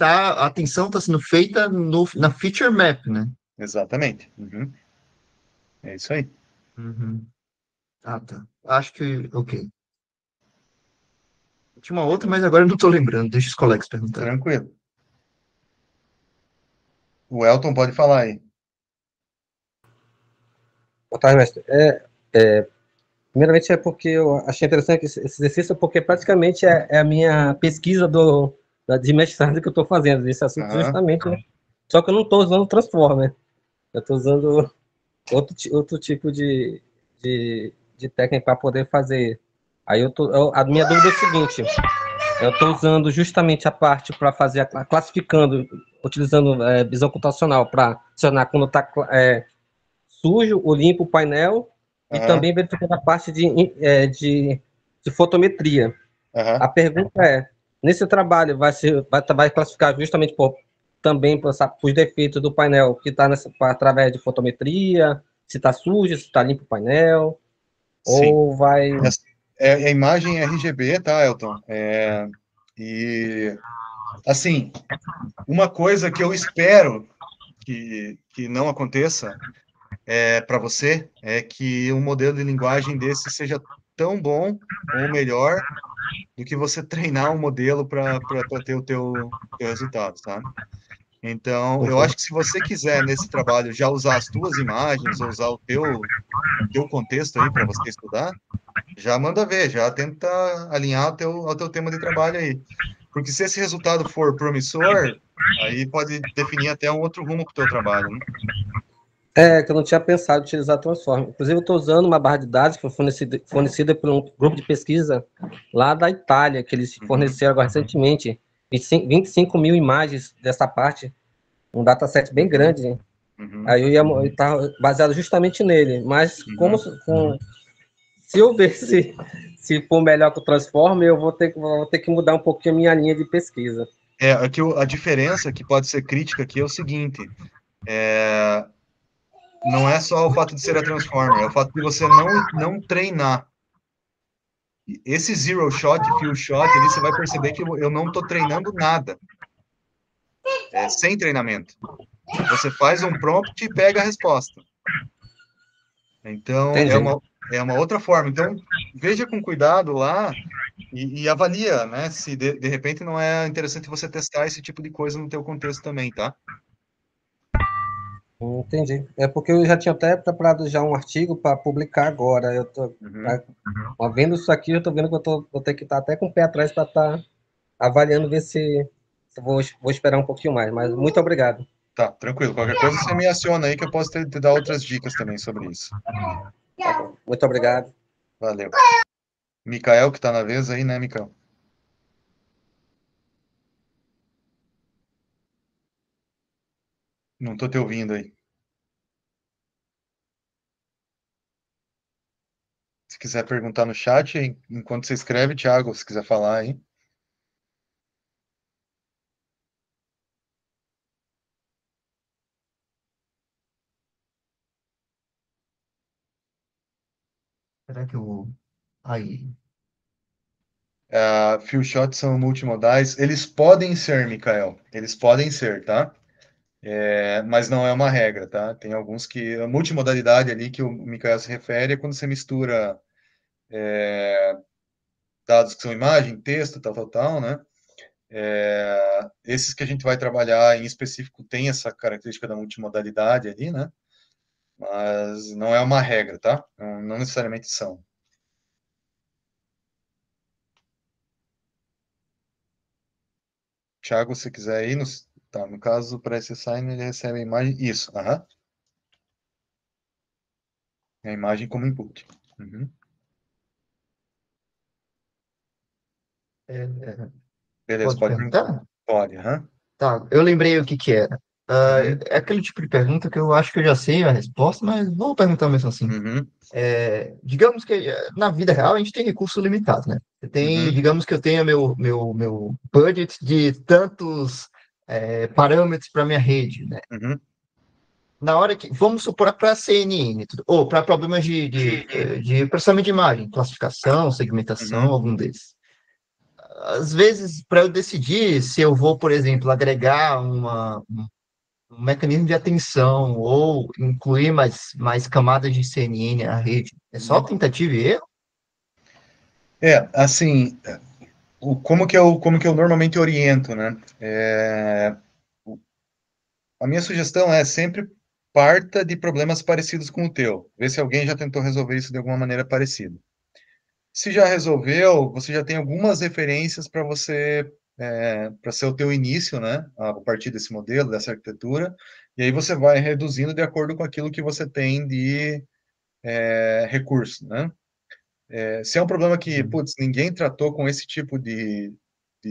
a atenção está sendo feita na feature map, né? Exatamente. Uhum. É isso aí. Uhum. Ah, tá. Acho que, ok. Tinha uma outra, mas agora eu não estou lembrando. Deixa os colegas perguntarem. Tranquilo. O Elton pode falar aí. Boa tarde, mestre. Primeiramente é porque eu achei interessante esse exercício, porque praticamente é a minha pesquisa de mestrado que eu estou fazendo, desse assunto justamente, né? Só que eu não estou usando Transformer, eu estou usando outro tipo de técnica para poder fazer. Aí a minha dúvida é o seguinte, eu estou usando justamente a parte para fazer, classificando, utilizando visão computacional para acionar quando está sujo ou limpo o painel, e também verificando a parte de fotometria. A pergunta é, nesse trabalho vai classificar justamente também por os defeitos do painel que está através de fotometria, se está sujo, se está limpo o painel, Sim. ou vai... A imagem RGB, tá, Elton? E, assim, uma coisa que eu espero que não aconteça para você é que um modelo de linguagem desse seja tão bom ou melhor do que você treinar um modelo para ter o teu resultado, tá? Então, eu acho que se você quiser, nesse trabalho, já usar as tuas imagens, ou usar o teu contexto aí para você estudar, Já manda ver, já tenta alinhar ao teu tema de trabalho aí. Porque se esse resultado for promissor, aí pode definir até um outro rumo para o teu trabalho, né? Que eu não tinha pensado em utilizar Transform. Inclusive, eu estou usando uma barra de dados que foi fornecida por um grupo de pesquisa lá da Itália, que eles forneceram agora recentemente 25 mil imagens dessa parte, um dataset bem grande. Aí eu estava baseado justamente nele, mas se eu ver se for melhor que o Transformer, eu vou ter que mudar um pouquinho a minha linha de pesquisa. Aqui a diferença que pode ser crítica aqui é o seguinte, não é só o fato de ser a Transformer, é o fato de você não treinar. Esse zero shot, few shot, ali você vai perceber que eu não estou treinando nada. Sem treinamento. Você faz um prompt e pega a resposta. Então, é uma outra forma. Então, veja com cuidado lá e avalia, né? Se de repente não é interessante você testar esse tipo de coisa no teu contexto também, tá? Entendi. É porque eu já tinha até preparado já um artigo para publicar agora. Eu tô vendo isso aqui, eu tô vendo que vou ter que estar até com o pé atrás para estar avaliando, ver se vou esperar um pouquinho mais. Mas muito obrigado. Tá, tranquilo. Qualquer coisa você me aciona aí que eu posso te dar outras dicas também sobre isso. Tá bom. Muito obrigado. Valeu. Mikael, que tá na vez aí, né, Mikael? Não tô te ouvindo aí. Se quiser perguntar no chat, enquanto você escreve, Thiago, se quiser falar aí. Será que eu... Aí... Few shots são multimodais. Eles podem ser, Mikael. Eles podem ser, tá? Mas não é uma regra, tá? Tem alguns que... A multimodalidade ali que o Mikael se refere é quando você mistura dados que são imagem, texto, tal, né? Esses que a gente vai trabalhar em específico tem essa característica da multimodalidade ali, né? Mas não é uma regra, tá? Não necessariamente são. Thiago, se quiser ir, no caso, para esse sign, ele recebe a imagem, isso, a imagem como input. Beleza, Pode perguntar? Pode, Tá, eu lembrei o que que era. É aquele tipo de pergunta que eu acho que eu já sei a resposta, mas vou perguntar mesmo assim. Digamos que na vida real a gente tem recurso limitado, né? Digamos que eu tenha meu budget de tantos parâmetros para minha rede, né? Na hora que, vamos supor, para CNN, ou para problemas de processamento de imagem, classificação, segmentação, algum desses. Às vezes, para eu decidir se eu vou, por exemplo, agregar um mecanismo de atenção ou incluir mais camadas de CNN na rede, é só tentativa e erro? Assim, como que eu normalmente oriento, né? A minha sugestão é sempre parta de problemas parecidos com o teu. Vê se alguém já tentou resolver isso de alguma maneira parecida. Se já resolveu, você já tem algumas referências para você, para ser o teu início, né? A partir desse modelo, dessa arquitetura, e aí você vai reduzindo de acordo com aquilo que você tem de recurso, né? Se é um problema que, putz, ninguém tratou com esse tipo de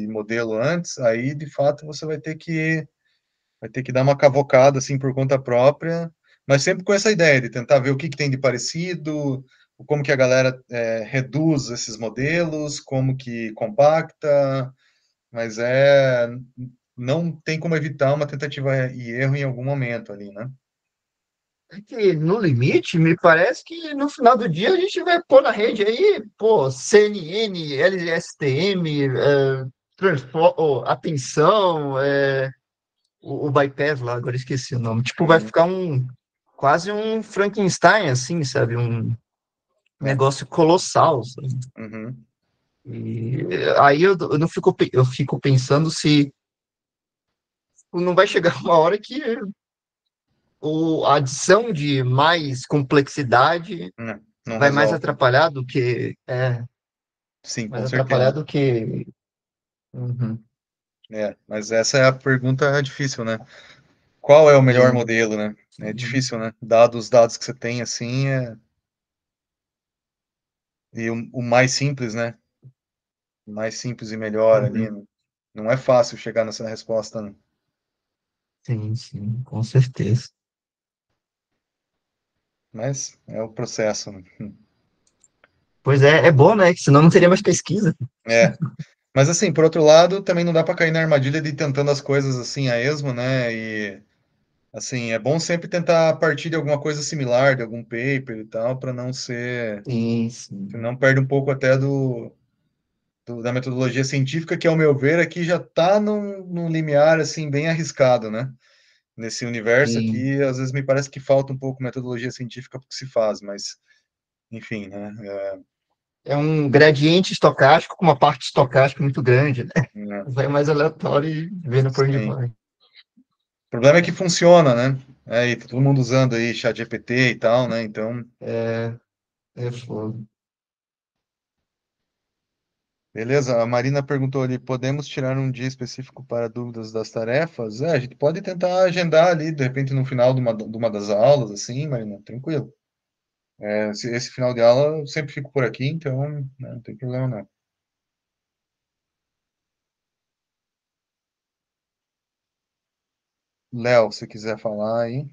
modelo antes, aí, de fato, você vai ter que dar uma cavocada, assim, por conta própria, mas sempre com essa ideia de tentar ver o que tem de parecido, como que a galera reduz esses modelos, como que compacta, mas não tem como evitar uma tentativa e erro em algum momento ali, né? É que, no limite, me parece que no final do dia a gente vai pôr na rede aí, pô, CNN, LSTM, atenção, o bypass lá, agora esqueci o nome. Tipo, vai ficar quase um Frankenstein, assim, sabe? Um negócio colossal, sabe? E aí eu fico pensando se não vai chegar uma hora que a adição de mais complexidade não vai mais resolve. atrapalhar do que. Sim, com Mais atrapalhar certeza. do que. Uhum. Mas essa é a pergunta difícil, né? Qual é o melhor Sim, modelo, né? É sim. difícil, né? Dado os dados que você tem, assim, e o mais simples, né? Mais simples e melhor ali, Uhum. né? Não é fácil chegar nessa resposta, né? Sim, sim, com certeza. Mas é o processo, né? Pois é bom, né? Que senão não teria mais pesquisa. É. Mas assim, por outro lado, também não dá para cair na armadilha de ir tentando as coisas assim a esmo, né? E assim, é bom sempre tentar partir de alguma coisa similar, de algum paper e tal, para não ser, Sim, sim, senão perde um pouco até da metodologia científica, que ao meu ver aqui já está num limiar assim bem arriscado, né? Nesse universo sim. aqui, às vezes me parece que falta um pouco metodologia científica para o que se faz, mas enfim, né? É um gradiente estocástico com uma parte estocástica muito grande, né? É, Vai mais aleatório e vendo por onde sim. vai. O problema é que funciona, né? E tá todo mundo usando aí chat GPT e tal, né? Então, É, é fogo. beleza. A Marina perguntou ali, podemos tirar um dia específico para dúvidas das tarefas? A gente pode tentar agendar ali, de repente, no final de uma das aulas, assim, Marina, tranquilo. Esse final de aula eu sempre fico por aqui, então, né, não tem problema não. Léo, se quiser falar aí.